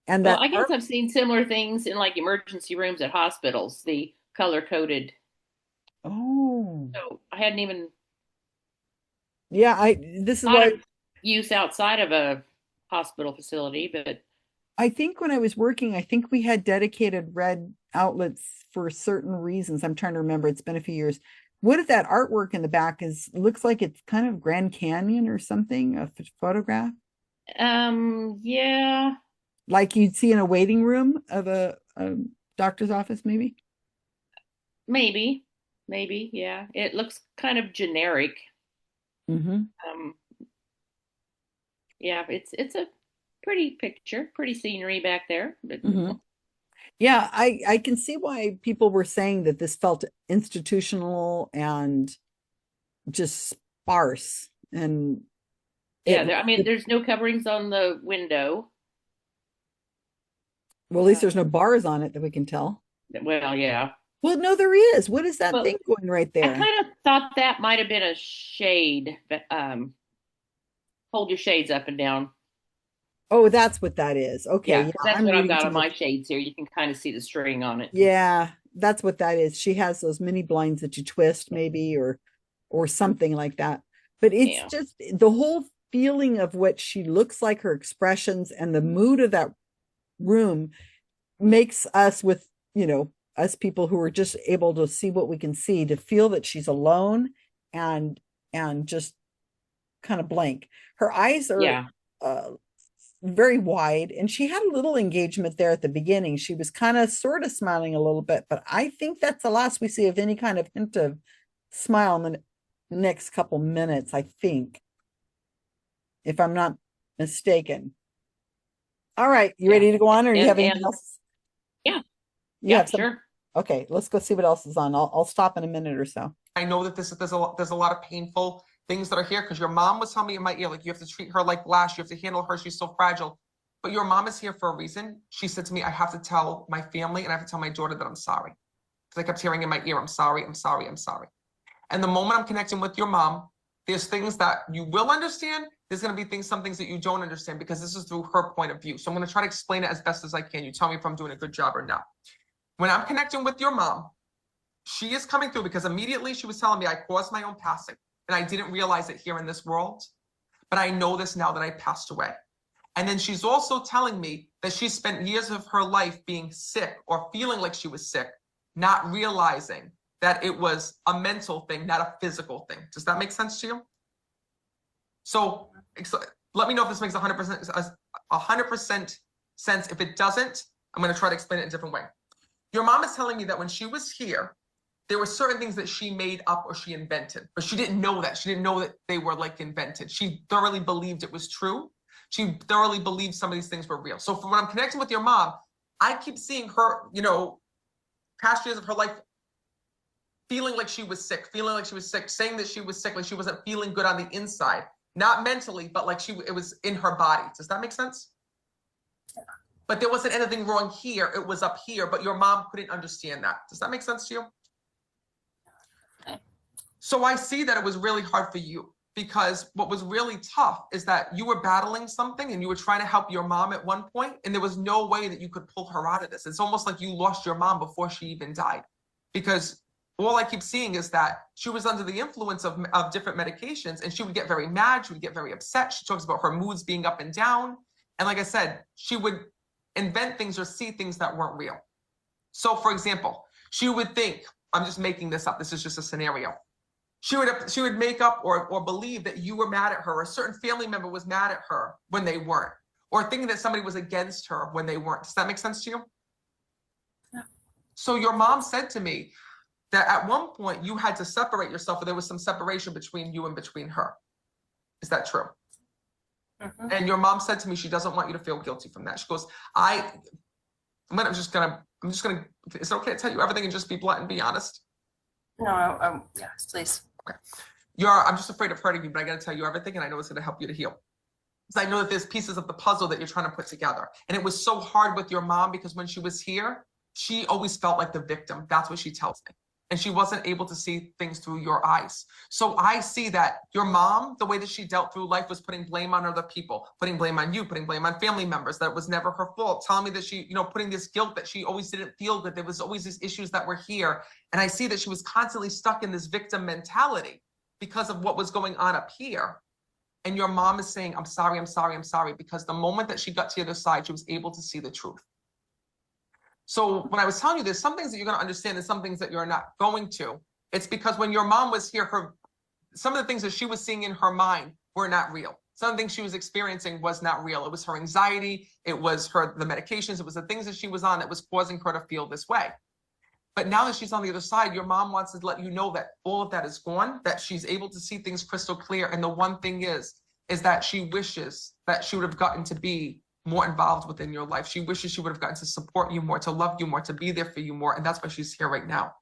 And Well, that I guess I've seen similar things in like emergency rooms at hospitals, the color coded. oh So I hadn't even yeah, this is thought why of use outside of a hospital facility, but I think when I was working, I think we had dedicated red outlets for certain reasons. I'm trying to remember. It's been a few years. What if that artwork in the back is looks like it's kind of Grand Canyon or something, a photograph, yeah, like you'd see in a waiting room of a doctor's office, maybe? maybe, maybe, yeah. It looks kind of generic. Mm-hmm. Um, yeah, it's a pretty picture, pretty scenery back there. But Mm-hmm. Yeah, I can see why people were saying that this felt institutional and just sparse, and yeah, it, I mean, there's no coverings on the window. well, at least there's no bars on it that we can tell. Well, yeah. Well, no, there is. What is that Well, thing going right I there? kind of thought that might have been a shade, but hold your shades up and down. Oh, that's what that is. Okay, Yeah, yeah, 'cause that's I'm what I've reading got too on my much. shades here. You can kind of see the string on it. Yeah, that's what that is. She has those mini blinds that you twist, maybe, or something like that. But it's Yeah. just the whole feeling of what she looks like, her expressions, and the mood of that room makes us, with us people who are just able to see what we can see, to feel that she's alone and just kind of blank. Her eyes are Yeah. uh very wide, and she had a little engagement there at the beginning. She was kind of sort of smiling a little bit, but I think that's the last we see of any kind of hint of smile in the next couple minutes, I think, if I'm not mistaken. All right, you Yeah. ready to go on, or you have anything And else? yeah, You yeah, have some. sure. Okay, let's go see what else is on. I'll stop in a minute or so. I know that there's a lot of painful things that are here because your mom was telling me in my ear, like, you have to treat her like glass, you have to handle her, she's so fragile. But your mom is here for a reason. She said to me, I have to tell my family and I have to tell my daughter that I'm sorry. Because I kept hearing in my ear, I'm sorry, I'm sorry, I'm sorry. And the moment I'm connecting with your mom, there's things that you will understand. There's going to be some things that you don't understand, because this is through her point of view. So I'm going to try to explain it as best as I can. You tell me if I'm doing a good job or not. When I'm connecting with your mom, she is coming through because immediately she was telling me I caused my own passing, and I didn't realize it here in this world, but I know this now that I passed away. And then she's also telling me that she spent years of her life being sick or feeling like she was sick, not realizing that it was a mental thing, not a physical thing. Does that make sense to you? So let me know if this makes 100% sense. If it doesn't, I'm going to try to explain it in a different way. Your mom is telling me that when she was here, there were certain things that she made up or she invented, but she didn't know that. She didn't know that they were like invented. She thoroughly believed it was true. She thoroughly believed some of these things were real. So from when I'm connecting with your mom, I keep seeing her, past years of her life, feeling like she was sick, saying that she was sick, like she wasn't feeling good on the inside, not mentally, but like it was in her body. Does that make sense? Yeah. But there wasn't anything wrong here. It was up here, but your mom couldn't understand that. Does that make sense to you? So I see that it was really hard for you, because what was really tough is that you were battling something and you were trying to help your mom at one point, and there was no way that you could pull her out of this. It's almost like you lost your mom before she even died, because all I keep seeing is that she was under the influence of different medications, and she would get very mad. She would get very upset. She talks about her moods being up and down. And like I said, she would invent things or see things that weren't real. So for example, she would think, I'm just making this up, this is just a scenario. She would make up or believe that you were mad at her, or a certain family member was mad at her when they weren't, or thinking that somebody was against her when they weren't. Does that make sense to you? Yeah. So your mom said to me that at one point you had to separate yourself, or there was some separation between you and between her. Is that true? Mm-hmm. And your mom said to me she doesn't want you to feel guilty from that. She goes, I'm just gonna, is it okay to tell you everything and just be blunt and be honest? No, yes, please. Okay. I'm just afraid of hurting you, but I got to tell you everything, and I know it's going to help you to heal. Because I know that there's pieces of the puzzle that you're trying to put together. And it was so hard with your mom, because when she was here, she always felt like the victim. That's what she tells me. and she wasn't able to see things through your eyes. So I see that your mom, the way that she dealt through life was putting blame on other people, putting blame on you, putting blame on family members, that it was never her fault, telling me that she, putting this guilt that she always didn't feel good. There was always these issues that were here. And I see that she was constantly stuck in this victim mentality because of what was going on up here. And your mom is saying, I'm sorry, I'm sorry, I'm sorry, because the moment that she got to the other side, she was able to see the truth. So when I was telling you, there's some things that you're going to understand and some things that you're not going to. It's because when your mom was here, some of the things that she was seeing in her mind were not real. Some of the things she was experiencing was not real. It was her anxiety. It was the medications. It was the things that she was on that was causing her to feel this way. But now that she's on the other side, your mom wants to let you know that all of that is gone, that she's able to see things crystal clear. And the one thing is that she wishes that she would have gotten to be more involved within your life. She wishes she would have gotten to support you more, to love you more, to be there for you more. And that's why she's here right now.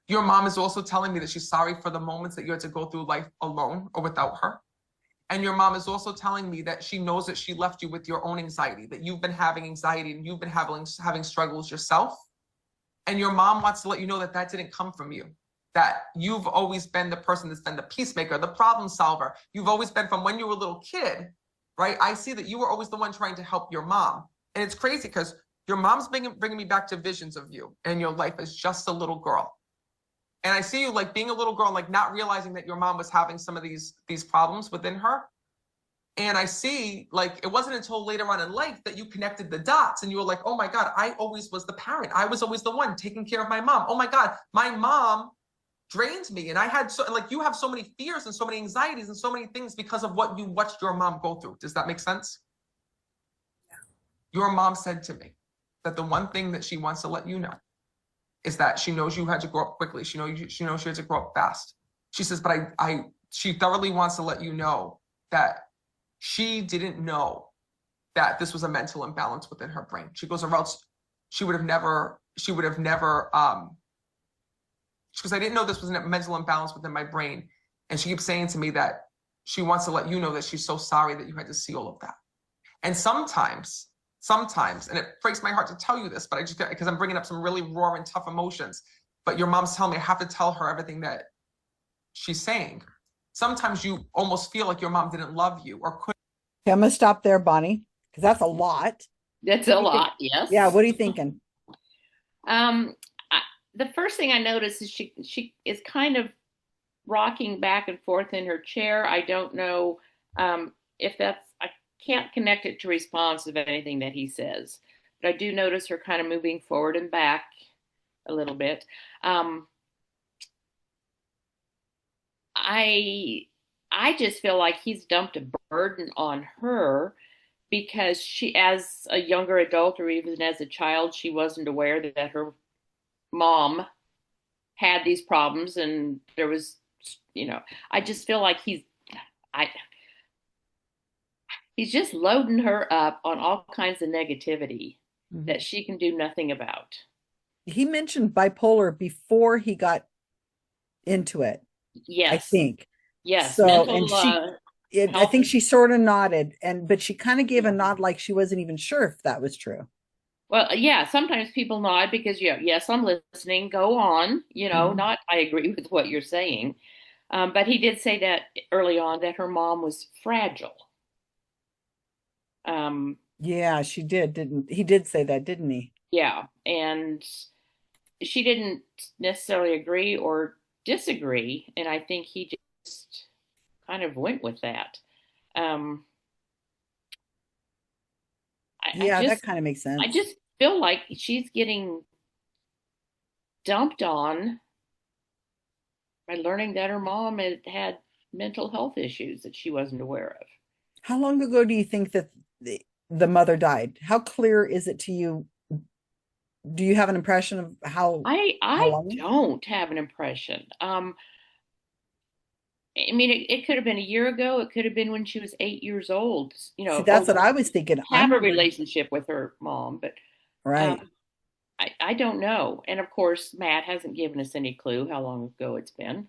Your mom is also telling me that she's sorry for the moments that you had to go through life alone or without her. And your mom is also telling me that she knows that she left you with your own anxiety, that you've been having anxiety and you've been having struggles yourself. And your mom wants to let you know that that didn't come from you, that you've always been the person that's been the peacemaker, the problem solver. You've always been, from when you were a little kid, right? I see that you were always the one trying to help your mom. And it's crazy because your mom's bringing me back to visions of you and your life as just a little girl. And I see you like being a little girl, like not realizing that your mom was having some of these problems within her. And I see, like, it wasn't until later on in life that you connected the dots and you were like, oh my God, I always was the parent. I was always the one taking care of my mom. Oh my God, my mom drained me. And I had you have so many fears and so many anxieties and so many things because of what you watched your mom go through. Does that make sense? Yeah. Your mom said to me that the one thing that she wants to let you know is that she knows you had to grow up quickly. She knows she had to grow up fast. She says, but she thoroughly wants to let you know that she didn't know that this was a mental imbalance within her brain. She goes, or else she would have never, because I didn't know this was a mental imbalance within my brain. And she keeps saying to me that she wants to let you know that she's so sorry that you had to see all of that. And sometimes, and it breaks my heart to tell you this, but because I'm bringing up some really raw and tough emotions, but your mom's telling me I have to tell her everything that she's saying. Sometimes you almost feel like your mom didn't love you or couldn't. Okay, I'm going to stop there, Bonnie, because that's a lot. That's a lot, yes. Yeah, what are you thinking? The first thing I noticed is she is kind of rocking back and forth in her chair. I don't know if I can't connect it to response of anything that he says, but I do notice her kind of moving forward and back a little bit. I just feel like he's dumped a burden on her because she, as a younger adult or even as a child, she wasn't aware that her mom had these problems, and there was, I just feel like he's just loading her up on all kinds of negativity that she can do nothing about. He mentioned bipolar before he got into it. Yes. I think. Yes. So, mental, and I think she sort of nodded, but she kind of gave a nod like she wasn't even sure if that was true. Well, yeah, sometimes people nod because, yes, I'm listening. Go on. Not I agree with what you're saying. But he did say that early on that her mom was fragile. Yeah, she did, he did say that, didn't he? Yeah. And she didn't necessarily agree or disagree. And I think he just kind of went with that. That kind of makes sense. I just feel like she's getting dumped on by learning that her mom had mental health issues that she wasn't aware of. How long ago do you think that the mother died? How clear is it to you? Do you have an impression of how? I don't have an impression. I mean, it could have been a year ago. It could have been when she was 8 years old. See, that's what I was thinking. Have a relationship with her mom, but right. I don't know. And of course, Matt hasn't given us any clue how long ago it's been.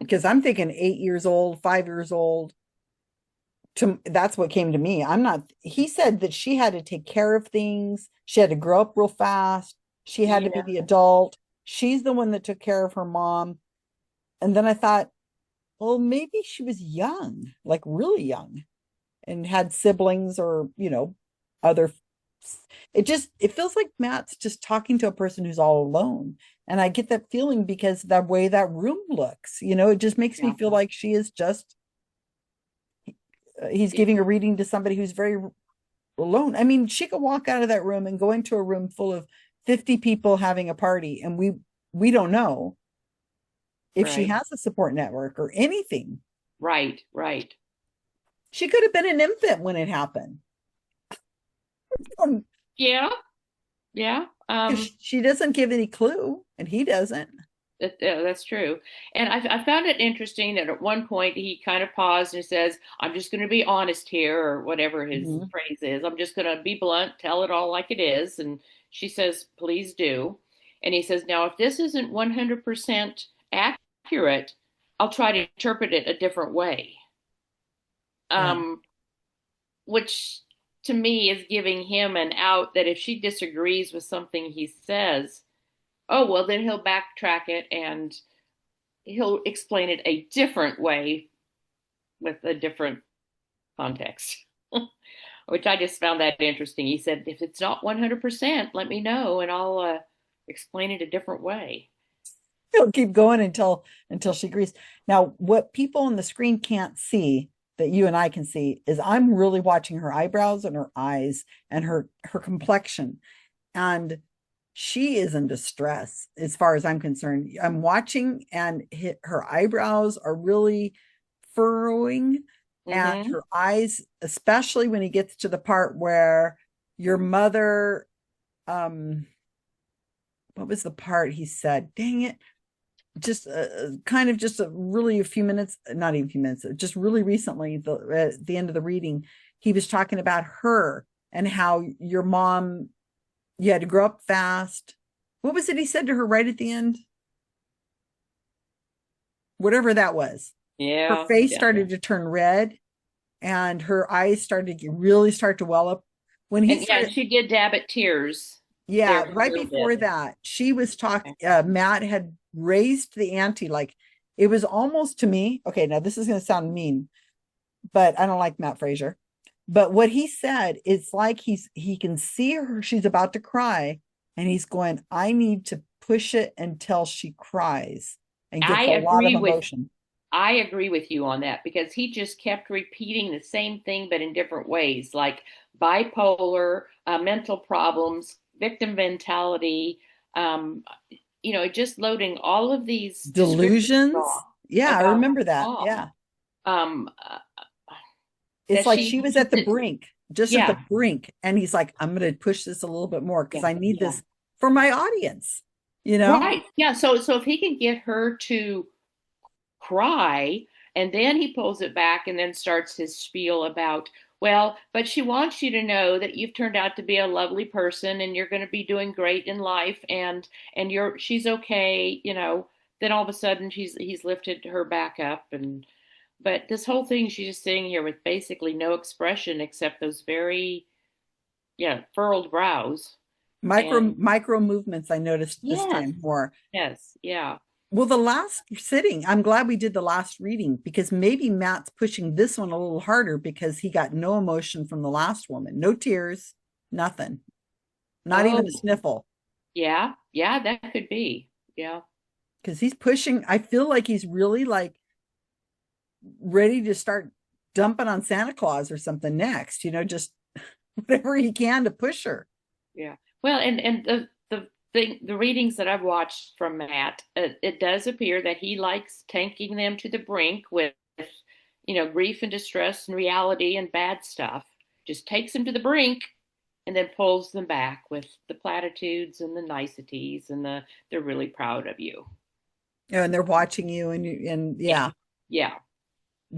Because I'm thinking 8 years old, 5 years old. That's what came to me. He said that she had to take care of things. She had to grow up real fast. She had to be the adult. she's the one that took care of her mom. And then I thought, well, maybe she was young, like really young, and had siblings or, other. It feels like Matt's just talking to a person who's all alone. And I get that feeling because the way that room looks, it just makes me Yeah. feel like she is just, he's Yeah. giving a reading to somebody who's very alone. I mean, she could walk out of that room and go into a room full of 50 people having a party, and we don't know if she Right. has a support network or anything. Right. Right. She could have been an infant when it happened. Yeah. Yeah. She doesn't give any clue, and he doesn't. That's true. And I found it interesting that at one point he kind of paused and says, I'm just going to be honest here, or whatever his Mhm. phrase is. I'm just going to be blunt, tell it all like it is. And she says, please do. And he says, now, if this isn't 100% accurate, I'll try to interpret it a different way. Yeah. Which to me is giving him an out that if she disagrees with something he says, oh, well, then he'll backtrack it and he'll explain it a different way with a different context, which I just found that interesting. He said, if it's not 100%, let me know and I'll explain it a different way. He'll keep going until she agrees. Now, what people on the screen can't see that you and I can see is I'm really watching her eyebrows and her eyes and her complexion. And she is in distress as far as I'm concerned. I'm watching, and her eyebrows are really furrowing, and Mm-hmm. her eyes, especially when he gets to the part where your mother, what was the part he said? Dang it. Just kind of just really a few minutes, not even a few minutes, just really recently, at the end of the reading, he was talking about her and how your mom, you had to grow up fast. What was it he said to her right at the end? Whatever that was. Her Yeah. face Yeah. started to turn red, and her eyes started to really start to well up. When he And yeah, started, she did dab at tears yeah, there for a right little before bit. that, she was talking, Matt had raised the ante, like it was almost to me. Okay, now this is going to sound mean, but I don't like Matt Fraser. But what he said, it's like he can see her, she's about to cry, and he's going, I need to push it until she cries and I gets a lot of agree with emotion. I agree with you on that because he just kept repeating the same thing but in different ways, like bipolar, mental problems, victim mentality, um, just loading all of these descriptions Delusions. Yeah, I about remember that. mom. Yeah. Um, uh, It's that like she she was at needs the it. brink, just at the Yeah, brink. And he's like, I'm going to push this a little bit more because yeah, I need yeah. this for my audience, you know? Right. Yeah. So if he can get her to cry, and then he pulls it back and then starts his spiel about, well, but she wants you to know that you've turned out to be a lovely person and you're going to be doing great in life, and she's okay, then all of a sudden he's lifted her back up, and but this whole thing she's just sitting here with basically no expression except those very, yeah, furrowed brows. And Micro movements I noticed this yes, time more. yes, yeah. Well, the last sitting, I'm glad we did the last reading because maybe Matt's pushing this one a little harder because he got no emotion from the last woman. No tears, nothing. Not even a Oh, sniffle. yeah, yeah, that could be. Yeah. Because he's pushing, I feel like he's really like ready to start dumping on Santa Claus or something next, just whatever he can to push her. Yeah. Well, and the readings that I've watched from Matt, it does appear that he likes tanking them to the brink with, grief and distress and reality and bad stuff. Just takes them to the brink and then pulls them back with the platitudes and the niceties and they're really proud of you. And they're watching you, and Yeah. yeah. Yeah.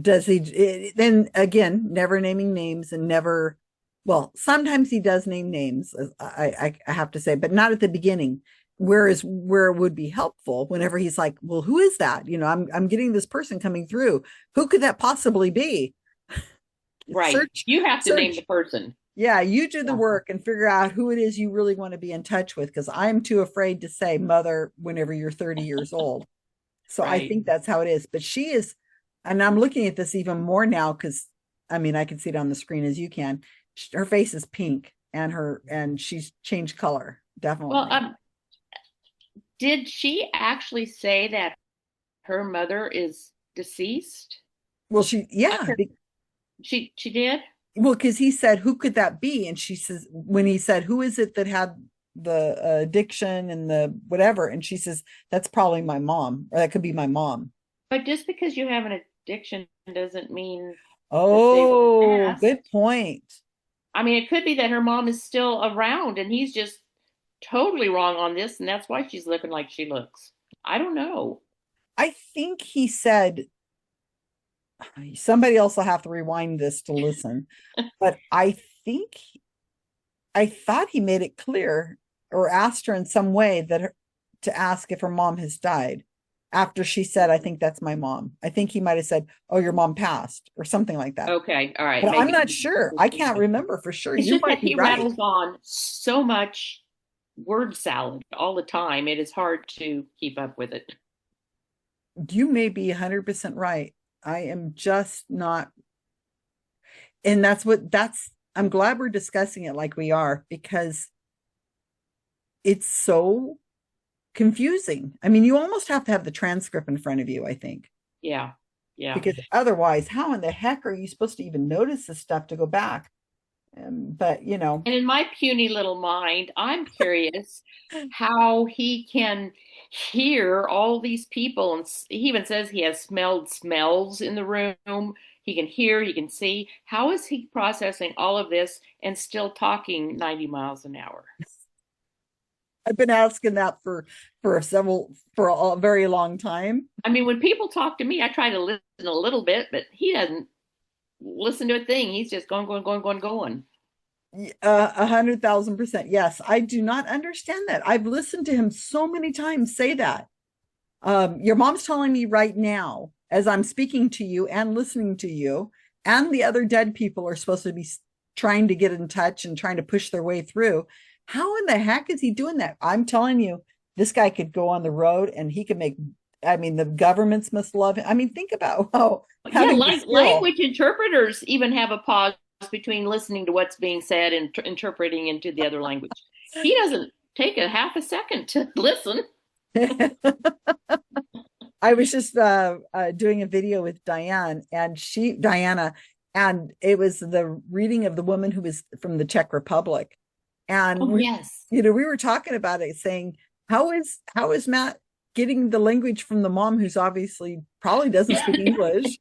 Does he then again, never naming names and never, well, sometimes he does name names, I have to say, but not at the beginning. Whereas where it would be helpful whenever he's like, well, who is that? I'm getting this person coming through. Who could that possibly be? Right. Search, You have to name the search. person. Yeah, you do the Yeah. work and figure out who it is you really want to be in touch with, because I'm too afraid to say mother whenever you're 30 years old. So I Right. think that's how it is. But she is, and I'm looking at this even more now because I mean I can see it on the screen as you can. Her face is pink and she's changed color, Well, definitely. did she actually say that her mother is deceased? Well, she yeah, 'Cause she did. well, because he said, who could that be? And she says, when he said, who is it that had the addiction and the whatever? And she says, that's probably my mom, or that could be my mom. But just because you have an addiction doesn't mean that they Oh, passed. good point. I mean, it could be that her mom is still around and he's just totally wrong on this, and that's why she's looking like she looks. I don't know. I think he said, somebody else will have to rewind this to listen, but I thought he made it clear or asked her in some way to ask if her mom has died after she said, I think that's my mom. I think he might have said, oh, your mom passed or something like that. Okay, all right, But I'm maybe. not sure. I can't remember for sure. It's You just that might be he right. rattles on so much word salad all the time. It is hard to keep up with it. You may be 100% right. I am just not. And I'm glad we're discussing it like we are, because it's so confusing. I mean, you almost have to have the transcript in front of you, I think, Yeah, yeah. because otherwise, how in the heck are you supposed to even notice this stuff to go back? But And in my puny little mind, I'm curious how he can hear all these people. And he even says he has smelled smells in the room. He can hear, he can see. How is he processing all of this and still talking 90 miles an hour? I've been asking that for a very long time. I mean, when people talk to me, I try to listen a little bit, but he doesn't listen to a thing. He's just going, going, going, going, going. 100,000%. Yes, I do not understand that. I've listened to him so many times say that. Your mom's telling me right now, as I'm speaking to you and listening to you, and the other dead people are supposed to be trying to get in touch and trying to push their way through. How in the heck is he doing that? I'm telling you, this guy could go on the road and he could make, I mean, the governments must love him. I mean, think about Yeah, having the skill. language interpreters even have a pause between listening to what's being said and interpreting into the other language. He doesn't take a half a second to listen. I was just doing a video with Diana, and it was the reading of the woman who was from the Czech Republic. And Oh, yes. we were talking about it, saying, how is Matt getting the language from the mom who's obviously probably doesn't speak English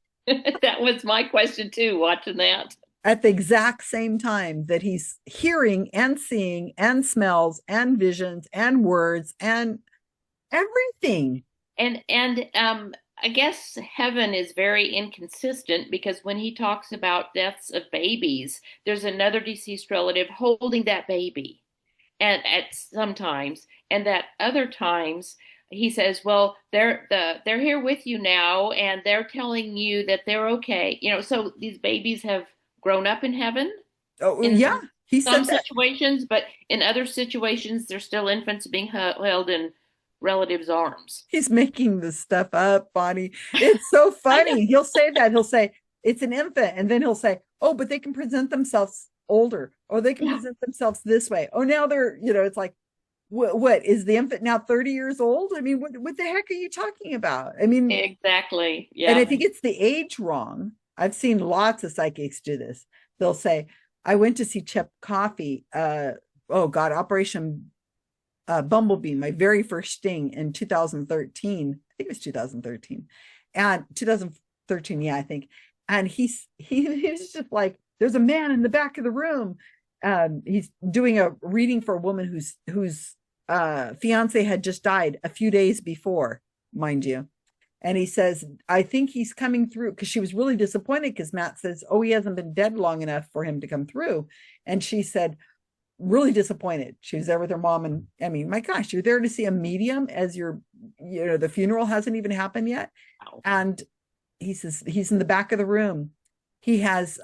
That was my question too, watching that. at the exact same time that he's hearing and seeing and smells and visions and words and everything. And I guess heaven is very inconsistent because when he talks about deaths of babies, there's another deceased relative holding that baby. And at sometimes, and that other times he says, well, they're here with you now and they're telling you that they're okay. So these babies have grown up in heaven Oh yeah, in he some said that. situations, but in other situations they're still infants being held in relatives' arms. He's making this stuff up, Bonnie. It's so I know. funny. He'll say that. He'll say it's an infant, and then he'll say, "Oh, but they can present themselves older, or they can Yeah, present themselves this way. Oh, now they're, it's like, what is the infant now 30 years old? I mean, what the heck are you talking about? I mean, exactly. and Yeah. if he gets the age wrong, I've seen lots of psychics do this. They'll say, I went to see Chip Coffee, oh God, Operation Bumblebee, my very first sting in 2013. I think it was 2013. And 2013, yeah, I think. And he's just like, there's a man in the back of the room. He's doing a reading for a woman whose fiance had just died a few days before, mind you. And he says, I think he's coming through, because she was really disappointed because Matt says, oh, he hasn't been dead long enough for him to come through. And she said, really disappointed. She was there with her mom. And I mean, my gosh, you're there to see a medium as the funeral hasn't even happened yet. Wow. And he says, he's in the back of the room. He has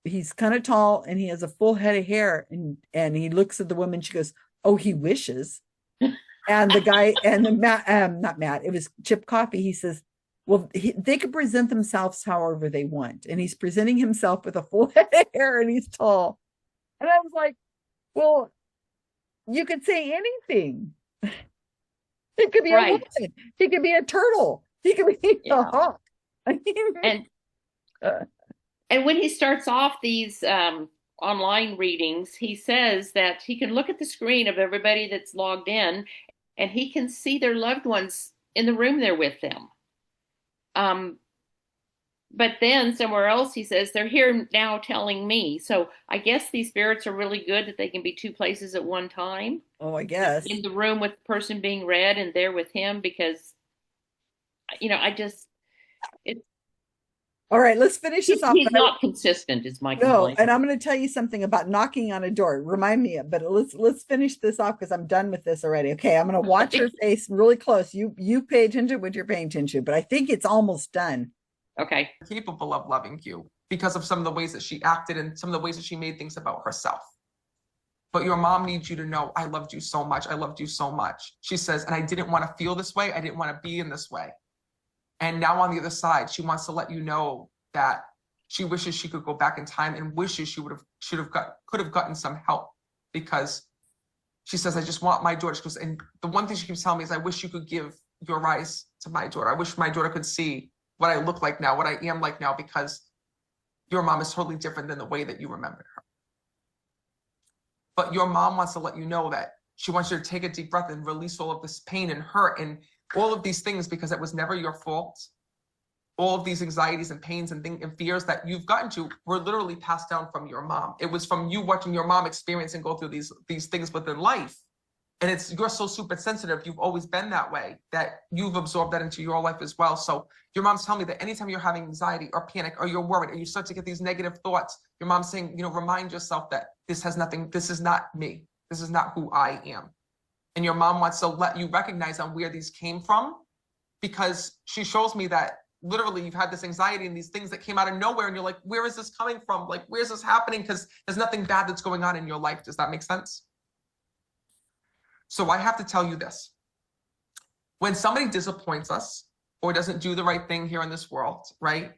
he's kind of tall and he has a full head of hair, and he looks at the woman. She goes, "Oh, he wishes." And the guy and the Matt, not Matt, it was Chip Coffey. He says, "Well, they could present themselves however they want," and he's presenting himself with a full head of hair and he's tall. And I was like, "Well, you could say anything. It could be a Right. woman. He could be a turtle. He could be a hawk." I mean, And when he starts off these online readings, he says that he can look at the screen of everybody that's logged in, and he can see their loved ones in the room there with them. But then somewhere else he says they're here now telling me. So I guess these spirits are really good that they can be two places at one time. oh, I guess. In the room with the person being read and there with him, because All right, let's finish this off. he's not consistent is my No, complaint. and I'm going to tell you something about knocking on a door. Remind me, but let's finish this off because I'm done with this already. Okay, I'm going to watch her face really close. You pay attention what you're paying attention, but I think it's almost done. Okay. Capable of loving you because of some of the ways that she acted and some of the ways that she made things about herself. But your mom needs you to know, I loved you so much. I loved you so much. She says, and I didn't want to feel this way. I didn't want to be in this way. And now on the other side, she wants to let you know that she wishes she could go back in time and wishes she could have gotten some help, because she says, I just want my daughter. She goes, and the one thing she keeps telling me is, I wish you could give your eyes to my daughter. I wish my daughter could see what I look like now, what I am like now, because your mom is totally different than the way that you remembered her. But your mom wants to let you know that she wants you to take a deep breath and release all of this pain and hurt and all of these things, because it was never your fault. All of these anxieties and pains and fears that you've gotten to were literally passed down from your mom. It was from you watching your mom experience and go through these things within life. And you're so super sensitive. You've always been that way, that you've absorbed that into your life as well. So your mom's telling me that anytime you're having anxiety or panic or you're worried and you start to get these negative thoughts, your mom's saying, remind yourself that this has nothing, this is not me. This is not who I am. And your mom wants to let you recognize on where these came from, because she shows me that literally you've had this anxiety and these things that came out of nowhere. And you're like, where is this coming from? Like, where's this happening? Because there's nothing bad that's going on in your life. Does that make sense? So I have to tell you this. When somebody disappoints us or doesn't do the right thing here in this world, right?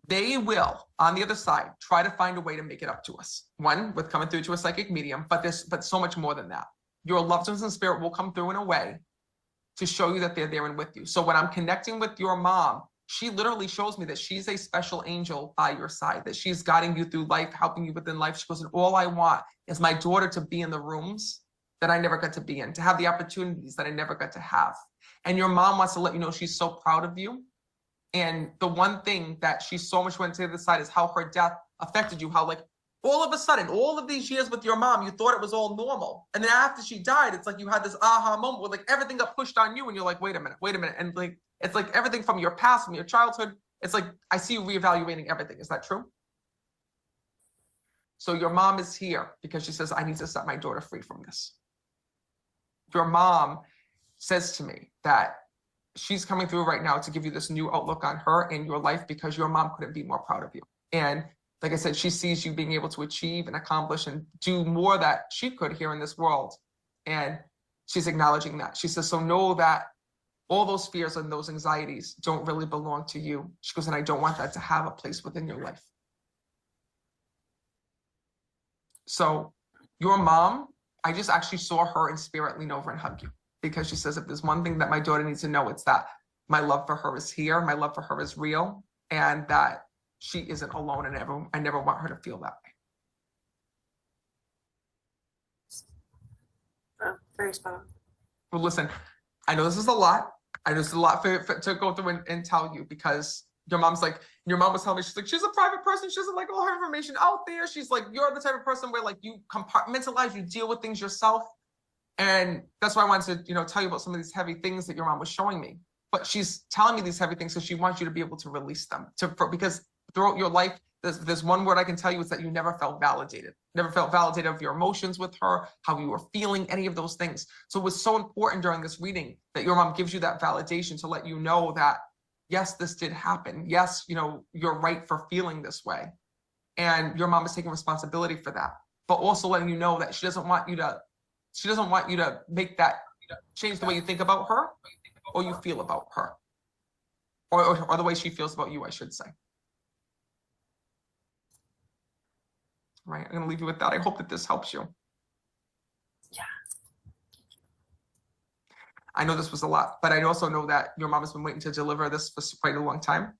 They will, on the other side, try to find a way to make it up to us. One, with coming through to a psychic medium, but so much more than that. Your loved ones in spirit will come through in a way to show you that they're there and with you. So when I'm connecting with your mom, she literally shows me that she's a special angel by your side, that she's guiding you through life, helping you within life. She goes, and all I want is my daughter to be in the rooms that I never got to be in, to have the opportunities that I never got to have. And your mom wants to let you know she's so proud of you. And the one thing that she so much went to the side is how her death affected you, how like all of a sudden, all of these years with your mom, you thought it was all normal. And then after she died, it's like you had this aha moment where like everything got pushed on you and you're like, wait a minute. And like, it's like everything from your past, from your childhood, it's like, I see you reevaluating everything. Is that true? So your mom is here because she says, I need to set my daughter free from this. Your mom says to me that she's coming through right now to give you this new outlook on her and your life, because your mom couldn't be more proud of you. And like I said, she sees you being able to achieve and accomplish and do more that she could here in this world. And she's acknowledging that. She says, so know that all those fears and those anxieties don't really belong to you. She goes, and I don't want that to have a place within your life. So your mom, I just actually saw her in spirit lean over and hug you, because she says, if there's one thing that my daughter needs to know, it's that my love for her is here, my love for her is real, and that she isn't alone, and I never want her to feel that way. Oh, very spot on. Well, listen, I know this is a lot. I know this is a lot to go through and tell you, because your mom was telling me, she's like, she's a private person. She doesn't like all her information out there. She's like, you're the type of person where like you compartmentalize, you deal with things yourself. And that's why I wanted to, tell you about some of these heavy things that your mom was showing me. But she's telling me these heavy things because she wants you to be able to release them. Because throughout your life, there's one word I can tell you, is that you never felt validated. Never felt validated of your emotions with her, how you were feeling, any of those things. So it was so important during this reading that your mom gives you that validation to let you know that, yes, this did happen. Yes, you're right for feeling this way. and your mom is taking responsibility for that, but also letting you know that she doesn't want you to make that change the way you think about her or you feel about her, or the way she feels about you, I should say. Right, I'm going to leave you with that. I hope that this helps you. Yeah. I know this was a lot, but I also know that your mom has been waiting to deliver this for quite a long time.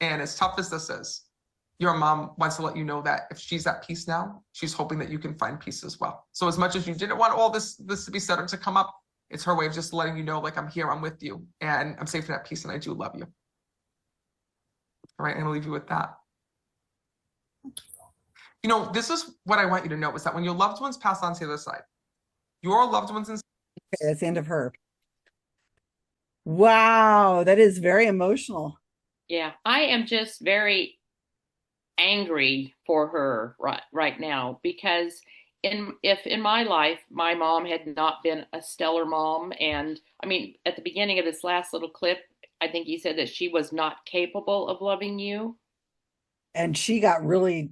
And as tough as this is, your mom wants to let you know that if she's at peace now, she's hoping that you can find peace as well. So as much as you didn't want all this to be said or to come up, it's her way of just letting you know, like, I'm here, I'm with you, and I'm safe and at peace, and I do love you. All right, I'm gonna leave you with that. You know, this is what I want you to know, is that when your loved ones pass on to the other side, your loved ones in Okay, that's the end of her. Wow, that is very emotional. Yeah, I am just very angry for her right now because if in my life my mom had not been a stellar mom, and I mean at the beginning of this last little clip, I think you said that she was not capable of loving you. And she got really,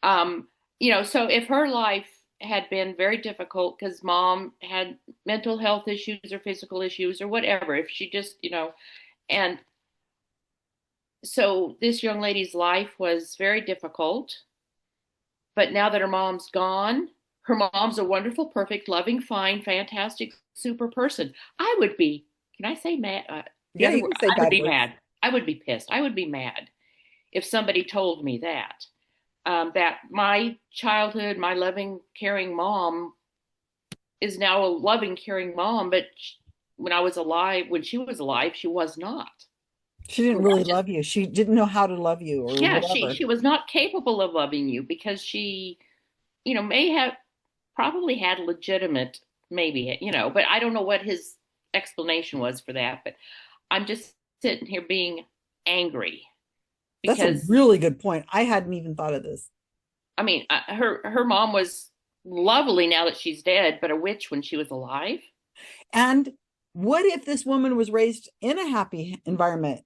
Um, so if her life had been very difficult because mom had mental health issues or physical issues or whatever, if she just, and so this young lady's life was very difficult. But now that her mom's gone, her mom's a wonderful, perfect, loving, fine, fantastic, super person. I would be, can I say mad? The yeah, other you word, can say I would bad be words. mad. I would be pissed. I would be mad if somebody told me that. That my childhood, my loving, caring mom is now a loving, caring mom, but when I was alive, when she was alive, she was not. She didn't really love you. She didn't know how to love you or Yeah, she whatever. she was not capable of loving you because she, may have probably had legitimate, maybe, but I don't know what his explanation was for that. But I'm just sitting here being angry That's a because, really good point. I hadn't even thought of this. I mean, her mom was lovely now that she's dead, but a witch when she was alive. And what if this woman was raised in a happy environment?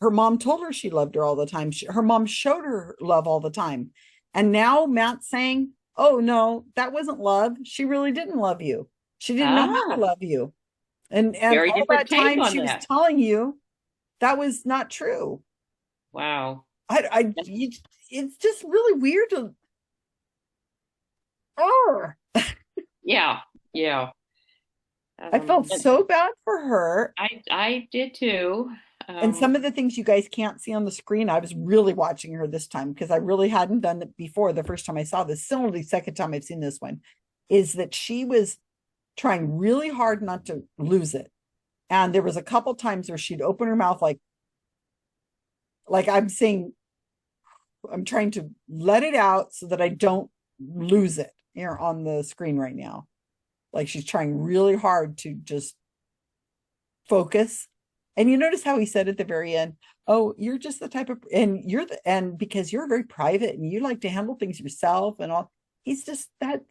Her mom told her she loved her all the time. Her mom showed her love all the time. And now Matt's saying, oh, no, that wasn't love. She really didn't love you. She didn't know how to Ah, love you. And very all different that take time on she was that. telling you that was not true. Wow. It's just really weird to, oh, Yeah, yeah. I felt And so bad for her. I did too. And Um, some of the things you guys can't see on the screen, I was really watching her this time because I really hadn't done it before. The first time I saw this, similarly, the second time I've seen this one, is that she was trying really hard not to lose it. And there was a couple times where she'd open her mouth like I'm saying, I'm trying to let it out so that I don't lose it here on the screen right now. Like she's trying really hard to just focus. And you notice how he said at the very end, oh, you're just the type of, and because you're very private and you like to handle things yourself and all, he's just, that's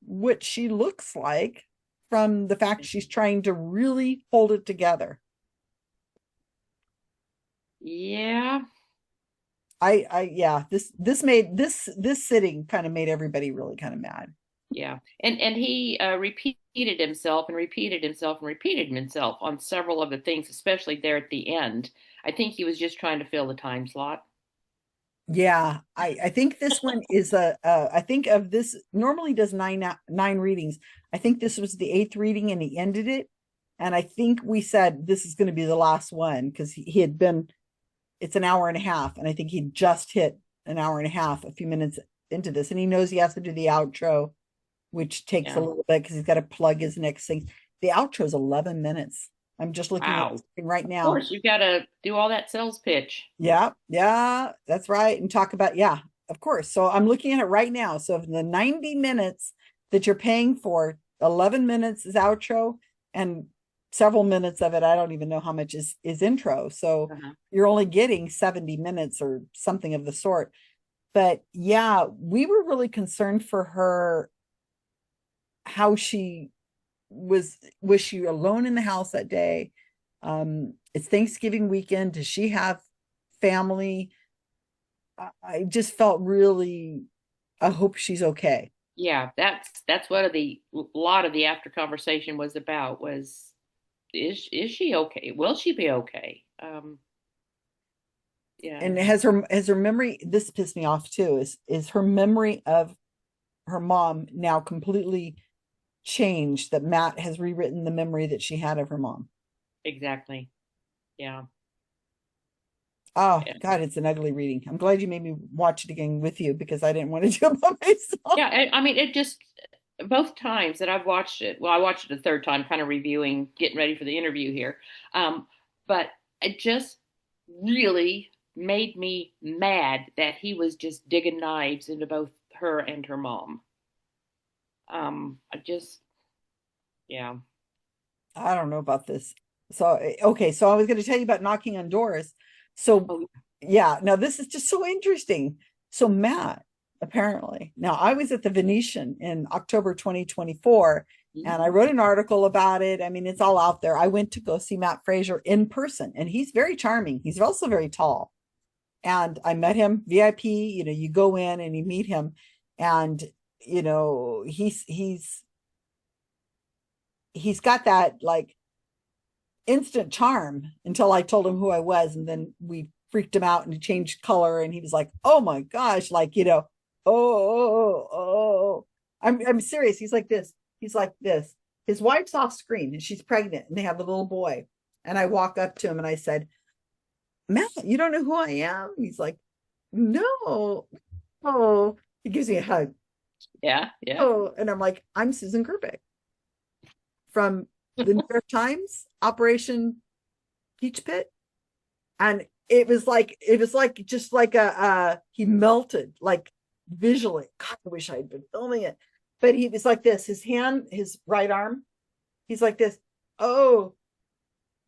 what she looks like from the fact she's trying to really hold it together. yeah, Yeah, this sitting kind of made everybody really kind of mad. yeah. And he repeated himself and repeated himself and repeated himself on several of the things, especially there at the end. I think he was just trying to fill the time slot. Yeah, I think this one is I think of this normally does nine readings. I think this was the eighth reading and he ended it. And I think we said this is going to be the last one because he had been, it's an hour and a half. And I think he just hit an hour and a half, a few minutes into this. And he knows he has to do the outro, which takes a Yeah. little bit because he's got to plug his next thing. The outro is 11 minutes. I'm just looking at the Wow. screen right Of now. course, you've got to do all that sales pitch. Yeah, that's right. And talk about, yeah, of course. So I'm looking at it right now. So the 90 minutes that you're paying for, 11 minutes is outro and several minutes of it, I don't even know how much is intro. So Uh-huh. you're only getting 70 minutes or something of the sort. But yeah, we were really concerned for her, how she was she alone in the house that day? It's Thanksgiving weekend. Does she have family? I just felt really, I hope she's okay. Yeah, that's what a lot of the after conversation was about was is she okay? Will she be okay? Yeah. And has her memory, this pissed me off too, is her memory of her mom now completely changed, that Matt has rewritten the memory that she had of her mom. Exactly. Yeah. Oh Yeah. God, it's an ugly reading. I'm glad you made me watch it again with you because I didn't want to do it by myself. Yeah, I mean, it just both times that I've watched it. Well, I watched it a third time, kind of reviewing, getting ready for the interview here. But it just really made me mad that he was just digging knives into both her and her mom. I just, yeah. I don't know about this. So, okay, so I was going to tell you about knocking on doors. So, Oh, yeah, now this is just so interesting. So, Matt, apparently, now I was at the Venetian in October 2024, and I wrote an article about it. I mean, it's all out there. I went to go see Matt Fraser in person, and he's very charming. He's also very tall. And I met him VIP, you go in and you meet him, and he's got that like instant charm until I told him who I was, and then we freaked him out and he changed color, and he was like, "Oh my gosh!" Like oh. I'm serious. He's like this. He's like this. His wife's off screen and she's pregnant, and they have a little boy. And I walk up to him and I said, "Matt, you don't know who I am?" He's like, "No." Oh, he gives me a hug. yeah, yeah. Oh, and I'm like, "I'm Susan Gerbic from the New York Times, Operation Peach Pit." And it was like just like a he melted like visually. God, I wish I had been filming it. But he was like this, his right arm, he's like this. Oh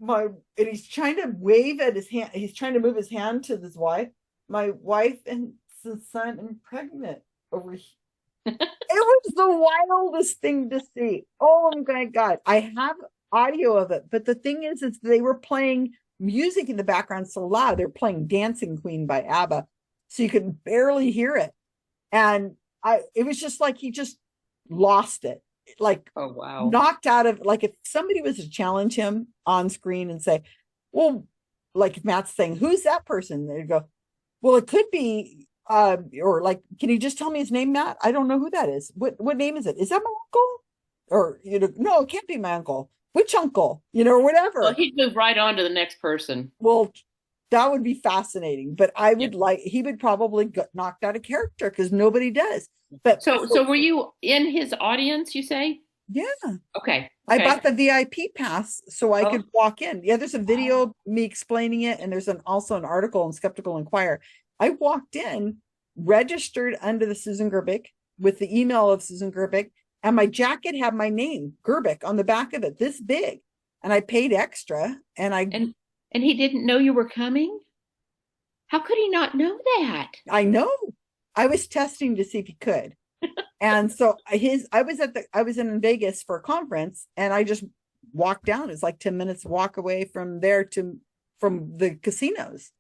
my, and he's trying to wave at his hand, he's trying to move his hand to his wife. My wife and son, I'm pregnant over here. It was the wildest thing to see. Oh my God. I have audio of it, but the thing is they were playing music in the background so loud. They're playing Dancing Queen by ABBA. So you could barely hear it. And it was just like he just lost it. Like Oh, wow. knocked out of, like if somebody was to challenge him on screen and say, well, like if Matt's saying, who's that person? They'd go, well, it could be or like, can you just tell me his name, Matt? I don't know who that is. What name is it? Is that my uncle? Or no, it can't be my uncle. Which uncle? Or Well, whatever. he'd move right on to the next person. Well, that would be fascinating. But I Yeah. would like, he would probably get knocked out of character because nobody does. But So were you in his audience, you say? yeah, Okay. I Okay. bought the VIP pass so I could Oh, walk in. Yeah, there's a video of me explaining it, and there's also an article in Skeptical Inquirer. I walked in, registered under the Susan Gerbic with the email of Susan Gerbic, and my jacket had my name, Gerbic, on the back of it, this big. And I paid extra, and and he didn't know you were coming? How could he not know that? I know I was testing to see if he could. And so I was in Vegas for a conference, and I just walked down. It's like 10 minutes walk away from there from the casinos.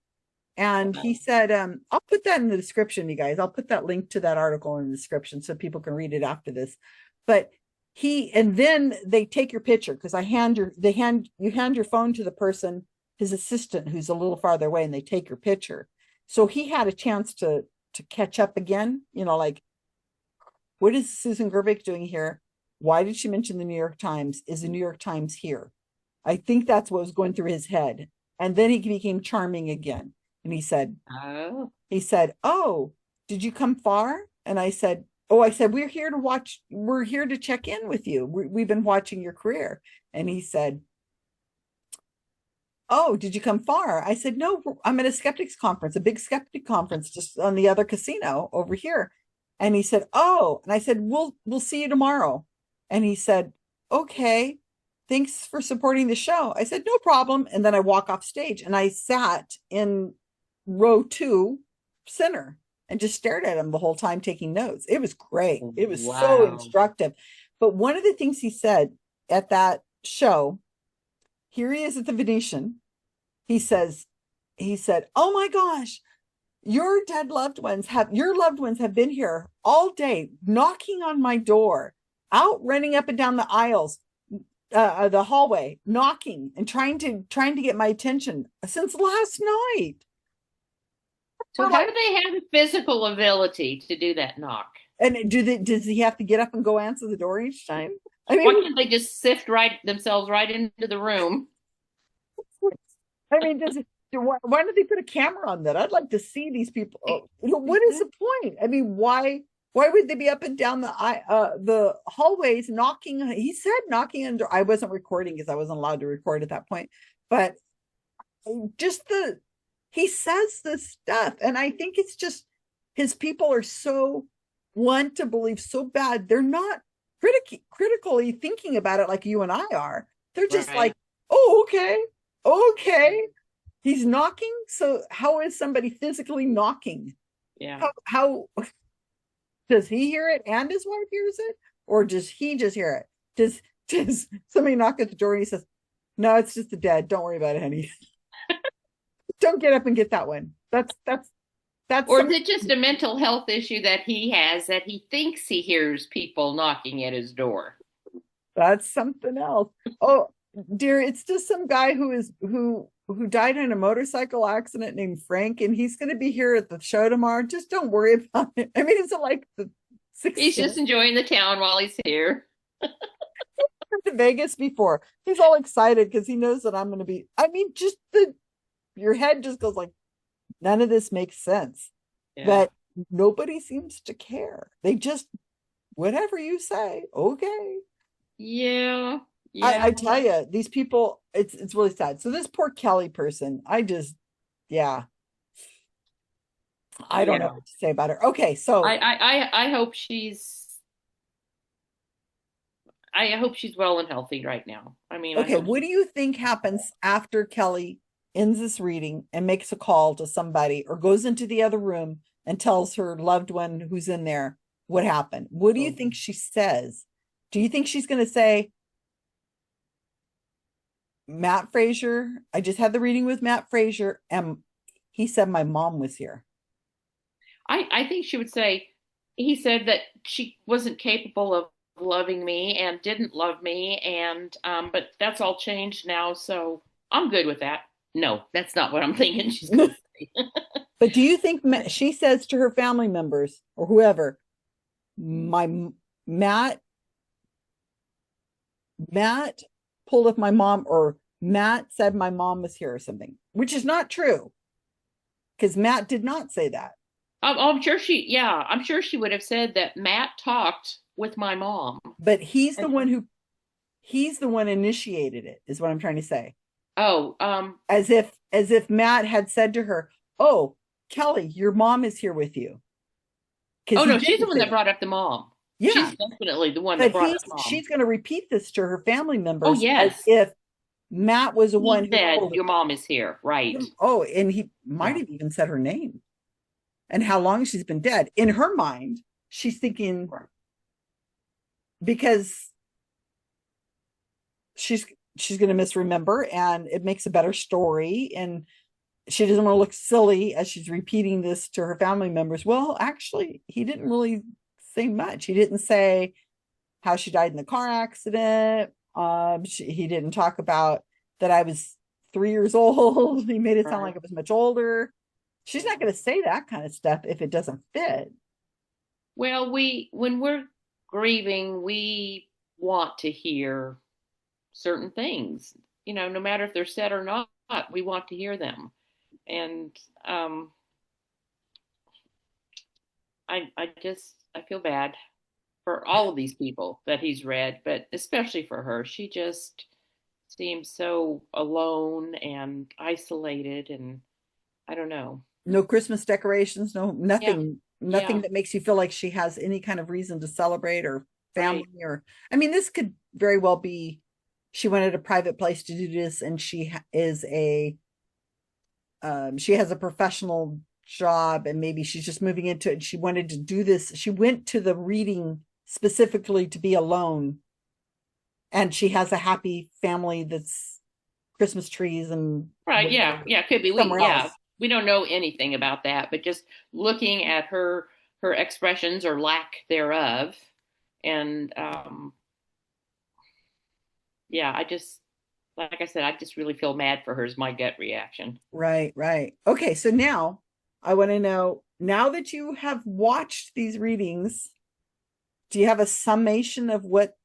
And he said, I'll put that in the description, you guys. I'll put that link to that article in the description so people can read it after this. But and then they take your picture, because you hand your phone to the person, his assistant, who's a little farther away, and they take your picture. So he had a chance to catch up again, like, what is Susan Gerbic doing here? Why did she mention the New York Times? Is the New York Times here? I think that's what was going through his head. And then he became charming again. And he said, Oh, "Oh, did you come far?" And I said, "We're here to watch. We're here to check in with you. We've been watching your career." And he said, "Oh, did you come far?" I said, "No, I'm at a skeptics conference, a big skeptic conference just on the other casino over here." And he said, "Oh," and I said, "We'll see you tomorrow." And he said, "Okay, thanks for supporting the show." I said, "No problem." And then I walk off stage, and I sat in row 2 center and just stared at him the whole time taking notes. It was great. It was so wow. instructive. But one of the things he said at that show, here he is at the Venetian. He said, "Oh my gosh, Your dead loved ones have your loved ones have been here all day, knocking on my door, out running up and down the aisles, the hallway, knocking and trying to get my attention since last night. So how do they have the physical ability to do that knock? And does he have to get up and go answer the door each time? I Why mean, can't they just sift themselves right into the room? why don't they put a camera on that? I'd like to see these people. What is the point? I mean, why would they be up and down the hallways knocking? He said knocking on door. I wasn't recording because I wasn't allowed to record at that point. But just he says this stuff, and I think it's just his people are so want to believe so bad. They're not critically thinking about it like you and I are. They're just Right. like, oh, okay. He's knocking. So how is somebody physically knocking? Yeah. How does he hear it and his wife hears it? Or does he just hear it? Does somebody knock at the door and he says, no, it's just the dead. Don't worry about it, honey. Don't get up and get that one. That's Or is it just a mental health issue that he has that he thinks he hears people knocking at his door? that's something else. Oh, dear, it's just some guy who died in a motorcycle accident named Frank, and he's going to be here at the show tomorrow. Just don't worry about it. I mean, it's like the 16th. He's just enjoying the town while he's here. To Vegas before. He's all excited because he knows that I'm going to be. I mean, just your head just goes like, none of this makes sense. Yeah. But nobody seems to care. They just whatever you say, okay. Yeah. I tell you, these people, it's really sad. So this poor Kelly person, I don't know what to say about her. Okay, so I hope I hope she's well and healthy right now. I mean, okay, what do you think happens after Kelly ends this reading and makes a call to somebody or goes into the other room and tells her loved one who's in there what happened? What do you think she says? Do you think she's going to say, Matt Fraser, I just had the reading with Matt Fraser, and he said my mom was here? I think she would say, he said that she wasn't capable of loving me and didn't love me, and but that's all changed now, so I'm good with that. No, that's not what I'm thinking she's going to say. But do you think she says to her family members or whoever, my Matt pulled up my mom, or Matt said my mom was here or something, which is not true because Matt did not say that. I'm sure I'm sure she would have said that Matt talked with my mom. But he's the one initiated it, is what I'm trying to say. Oh, as if Matt had said to her, oh, Kelly, your mom is here with you. Oh no, she's the one that brought up the mom. Yeah, she's definitely the one that brought up mom. She's going to repeat this to her family members. Oh yes, as if Matt was the one who said your mom is here, right? Oh, and he might have even said her name and how long she's been dead. In her mind, she's thinking, because she's going to misremember, and it makes a better story, and she doesn't want to look silly as she's repeating this to her family members. Well, actually, he didn't really say much. He didn't say how she died in the car accident. He didn't talk about that I was 3 years old. He made it sound like I was much older. She's not going to say that kind of stuff if it doesn't fit. Well, when we're grieving, we want to hear certain things, no matter if they're said or not, we want to hear them. And I feel bad for all of these people that he's read, but especially for her. She just seems so alone and isolated, and I don't know. No Christmas decorations, nothing that makes you feel like she has any kind of reason to celebrate or family. Right. Or, I mean, this could very well be she wanted a private place to do this, and she has a professional job, and maybe she's just moving into it, and she wanted to do this. She went to the reading specifically to be alone, and she has a happy family that's Christmas trees and right. Yeah, could be. we don't know anything about that, but just looking at her expressions or lack thereof, and yeah, I just like I said, I just really feel mad for her is my gut reaction. Right, right. Okay, so now I want to know, now that you have watched these readings, do you have a summation of what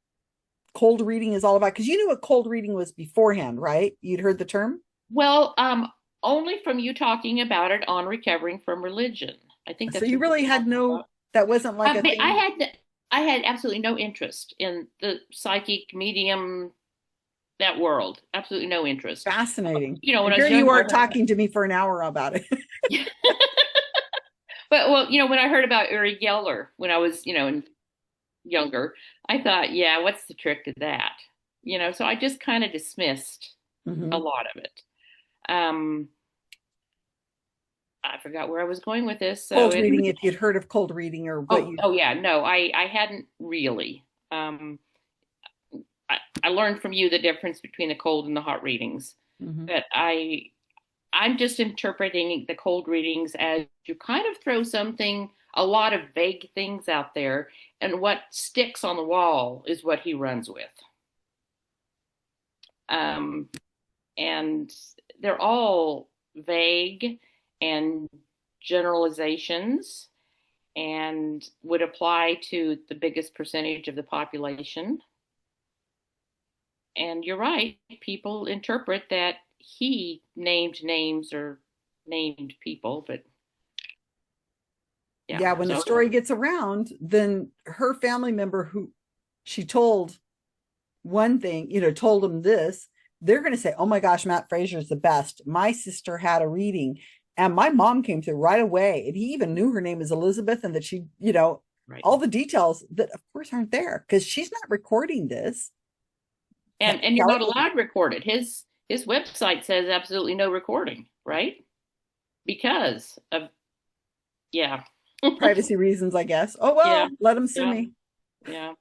cold reading is all about? Because you knew what cold reading was beforehand, right? You'd heard the term. Well, only from you talking about it on Recovering from Religion. I think So that's you what you're really had talking no, about. that wasn't like a But thing. I had absolutely no interest in the psychic medium, that world. Absolutely no interest. Fascinating. You know, when And I here was you younger, are I heard talking to me for an hour about it. about, but well, you know, when I heard about Uri Geller when I was, you know, younger, I thought, yeah, what's the trick to that? You know, so I just kind of dismissed a Mhm. lot of it. Um, I forgot where I was going with this. So Cold it, reading, if you'd heard of cold reading or what oh, you. oh yeah, no, I hadn't really. Um, I learned from you the difference between the cold and the hot readings. Mhm. But I'm just interpreting the cold readings as you kind of throw something, a lot of vague things out there, and what sticks on the wall is what he runs with. Um, and they're all vague and generalizations and would apply to the biggest percentage of the population. And you're right, people interpret that he named names or named people, but yeah. Yeah, when the So story gets around, then her family member who she told one thing, told them this, they're going to say, "Oh my gosh, Matt Fraser is the best. My sister had a reading and my mom came through right away. And he even knew her name is Elizabeth and that she, right. all the details that of course aren't there because she's not recording this. And you're not allowed to record it. His website says absolutely no recording, right? Because of yeah. Privacy reasons, I guess. Oh Yeah. well, let them sue Yeah. me. Yeah.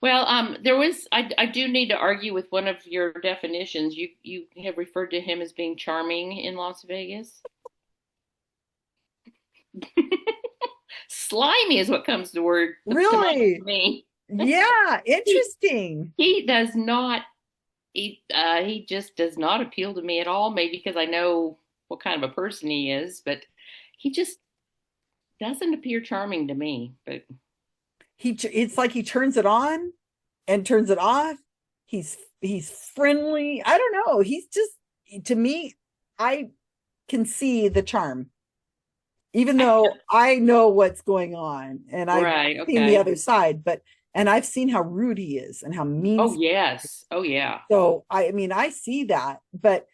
Well, there was I do need to argue with one of your definitions. You have referred to him as being charming in Las Vegas. Slimy is what comes to word to mind to Really? me. Yeah, He interesting. he does not he just does not appeal to me at all. Maybe because I know what kind of a person he is, but he just doesn't appear charming to me. But It's like he turns it on and turns it off. He's friendly. I don't know. He's just, to me, I can see the charm, even I, though I know what's going on and I've right, seen the okay. other side, and I've seen how rude he is and how mean. Oh yes, oh yeah, So I mean, I see that, but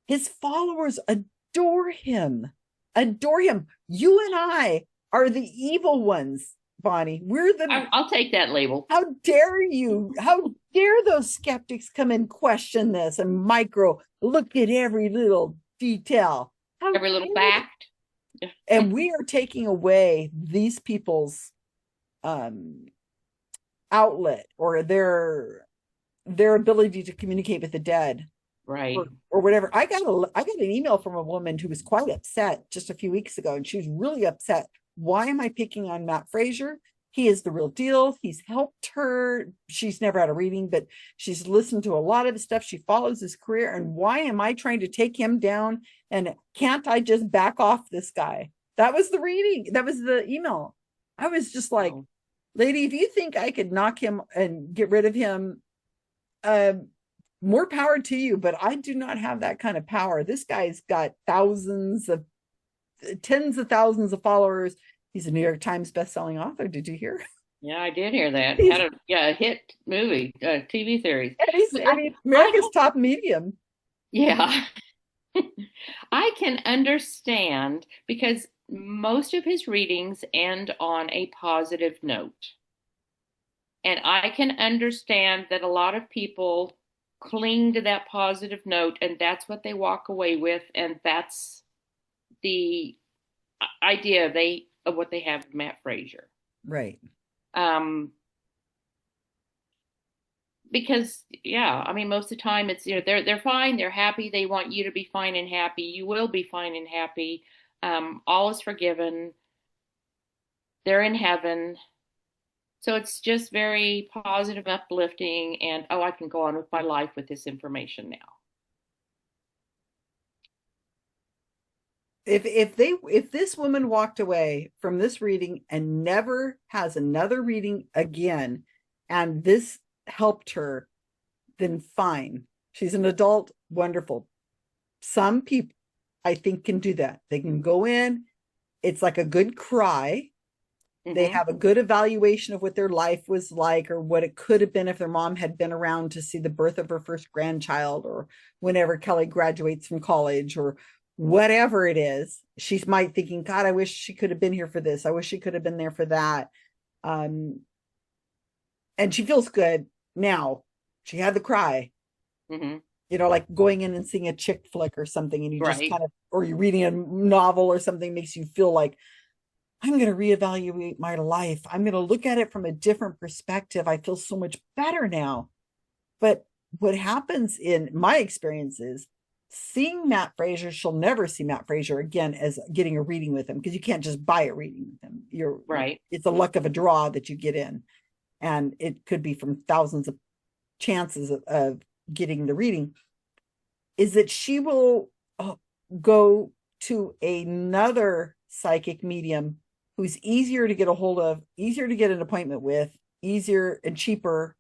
his followers adore him. Adore him. You and I are the evil ones, Bonnie. We're the. I'll take that label. How dare you? How dare those skeptics come and question this and micro look at every little detail? How Every little dare they? fact. And we are taking away these people's um outlet or their ability to communicate with the dead Right. or whatever. I got an email from a woman who was quite upset just a few weeks ago, and she was really upset. Why am I picking on Matt Fraser? He is the real deal. He's helped her. She's never had a reading, but she's listened to a lot of his stuff. She follows his career. And why am I trying to take him down? And can't I just back off this guy? That was the reading. That was the email. I was just like, Oh, lady, if you think I could knock him and get rid of him, uh, more power to you, but I do not have that kind of power. This guy's got tens of thousands of followers. He's a New York Times best-selling author. Did you hear? yeah, I did hear that. He's, Had a yeah a hit movie, TV series. he's But I mean, I America's top medium. yeah, I can understand because most of his readings end on a positive note. And I can understand that a lot of people cling to that positive note and that's what they walk away with. And that's the idea of what they have of Matt Fraser. Right. Um, because yeah, I mean, most of the time it's, they're fine, they're happy, they want you to be fine and happy, you will be fine and happy, all is forgiven, they're in heaven. So it's just very positive, uplifting, and oh, I can go on with my life with this information now. If this woman walked away from this reading and never has another reading again, and this helped her, then fine. She's an adult, wonderful. Some people, I think, can do that. They can go in, it's like a good cry. They have a good evaluation of what their life was like, or what it could have been if their mom had been around to see the birth of her first grandchild, or whenever Kelly graduates from college, or whatever it is. She might thinking, God, I wish she could have been here for this. I wish she could have been there for that. And she feels good now. She had the cry. Mm-hmm. Like going in and seeing a chick flick or something, and you just Right. kind of, or you're reading a novel or something, makes you feel like, I'm going to reevaluate my life. I'm going to look at it from a different perspective. I feel so much better now. But what happens in my experience is seeing Matt Fraser, she'll never see Matt Fraser again as getting a reading with him, because you can't just buy a reading with him. Right. It's a luck of a draw that you get in. And it could be from thousands of chances of getting the reading, is that she will go to another psychic medium who's easier to get a hold of, easier to get an appointment with, easier and cheaper.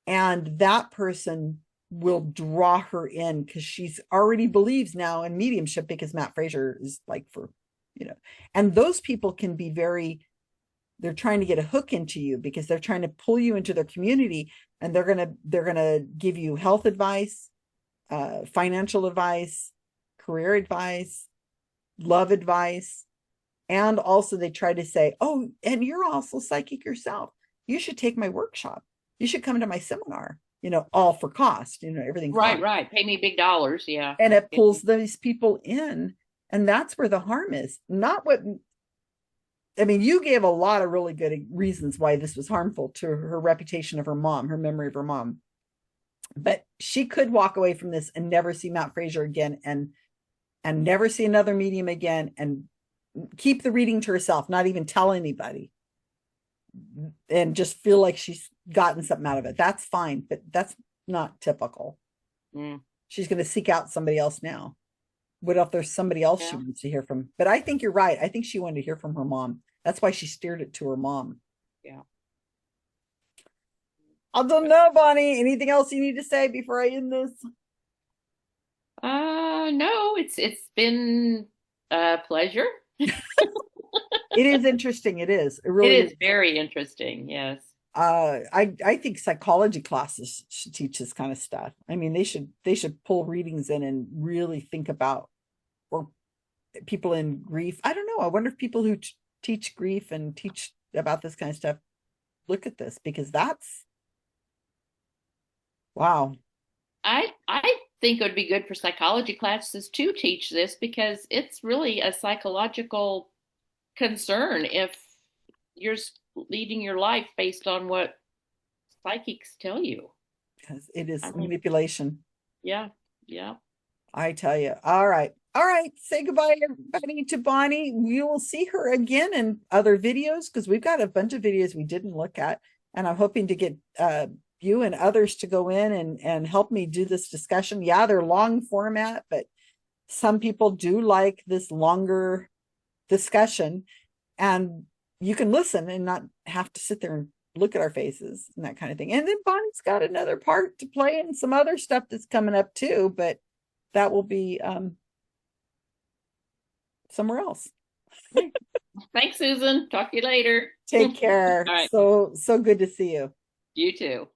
And that person will draw her in, because she's already believes now in mediumship, because Matt Fraser is like and those people can be they're trying to get a hook into you, because they're trying to pull you into their community, and they're gonna give you health advice, financial advice, career advice, love advice. And also they try to say, oh, and you're also psychic yourself. You should take my workshop. You should come to my seminar, all for cost, everything Right. costs. Right. Pay me big dollars. Yeah. And it Yeah. pulls these people in. And that's where the harm is. Not what, I mean, you gave a lot of really good reasons why this was harmful to her reputation of her mom, her memory of her mom. But she could walk away from this and never see Matt Fraser again, and never see another medium again, and keep the reading to herself, not even tell anybody, and just feel like she's gotten something out of it. That's fine, but that's not typical. Mm. She's going to seek out somebody else now. What if there's somebody else she wants to hear from? But I think you're right. I think she wanted to hear from her mom. That's why she steered it to her mom. Yeah. I don't know, Bonnie. Anything else you need to say before I end this? No, it's been a pleasure. It is interesting. It is. It It really is very interesting. Yes. I think psychology classes should teach this kind of stuff. I mean, they should pull readings in and really think about, or people in grief. I don't know. I wonder if people who teach grief and teach about this kind of stuff look at this, because that's wow. I think it would be good for psychology classes to teach this, because it's really a psychological concern if you're leading your life based on what psychics tell you. Because it is I mean, manipulation. yeah, yeah. I tell you. All right. All right. Say goodbye, everybody, to Bonnie. We will see her again in other videos, because we've got a bunch of videos we didn't look at. And I'm hoping to get you and others to go in and help me do this discussion. Yeah, they're long format, but some people do like this longer discussion. And you can listen and not have to sit there and look at our faces and that kind of thing. And then Bonnie's got another part to play and some other stuff that's coming up too, but that will be somewhere else. Thanks, Susan. Talk to you later. Take care. All right. So good to see you. You too.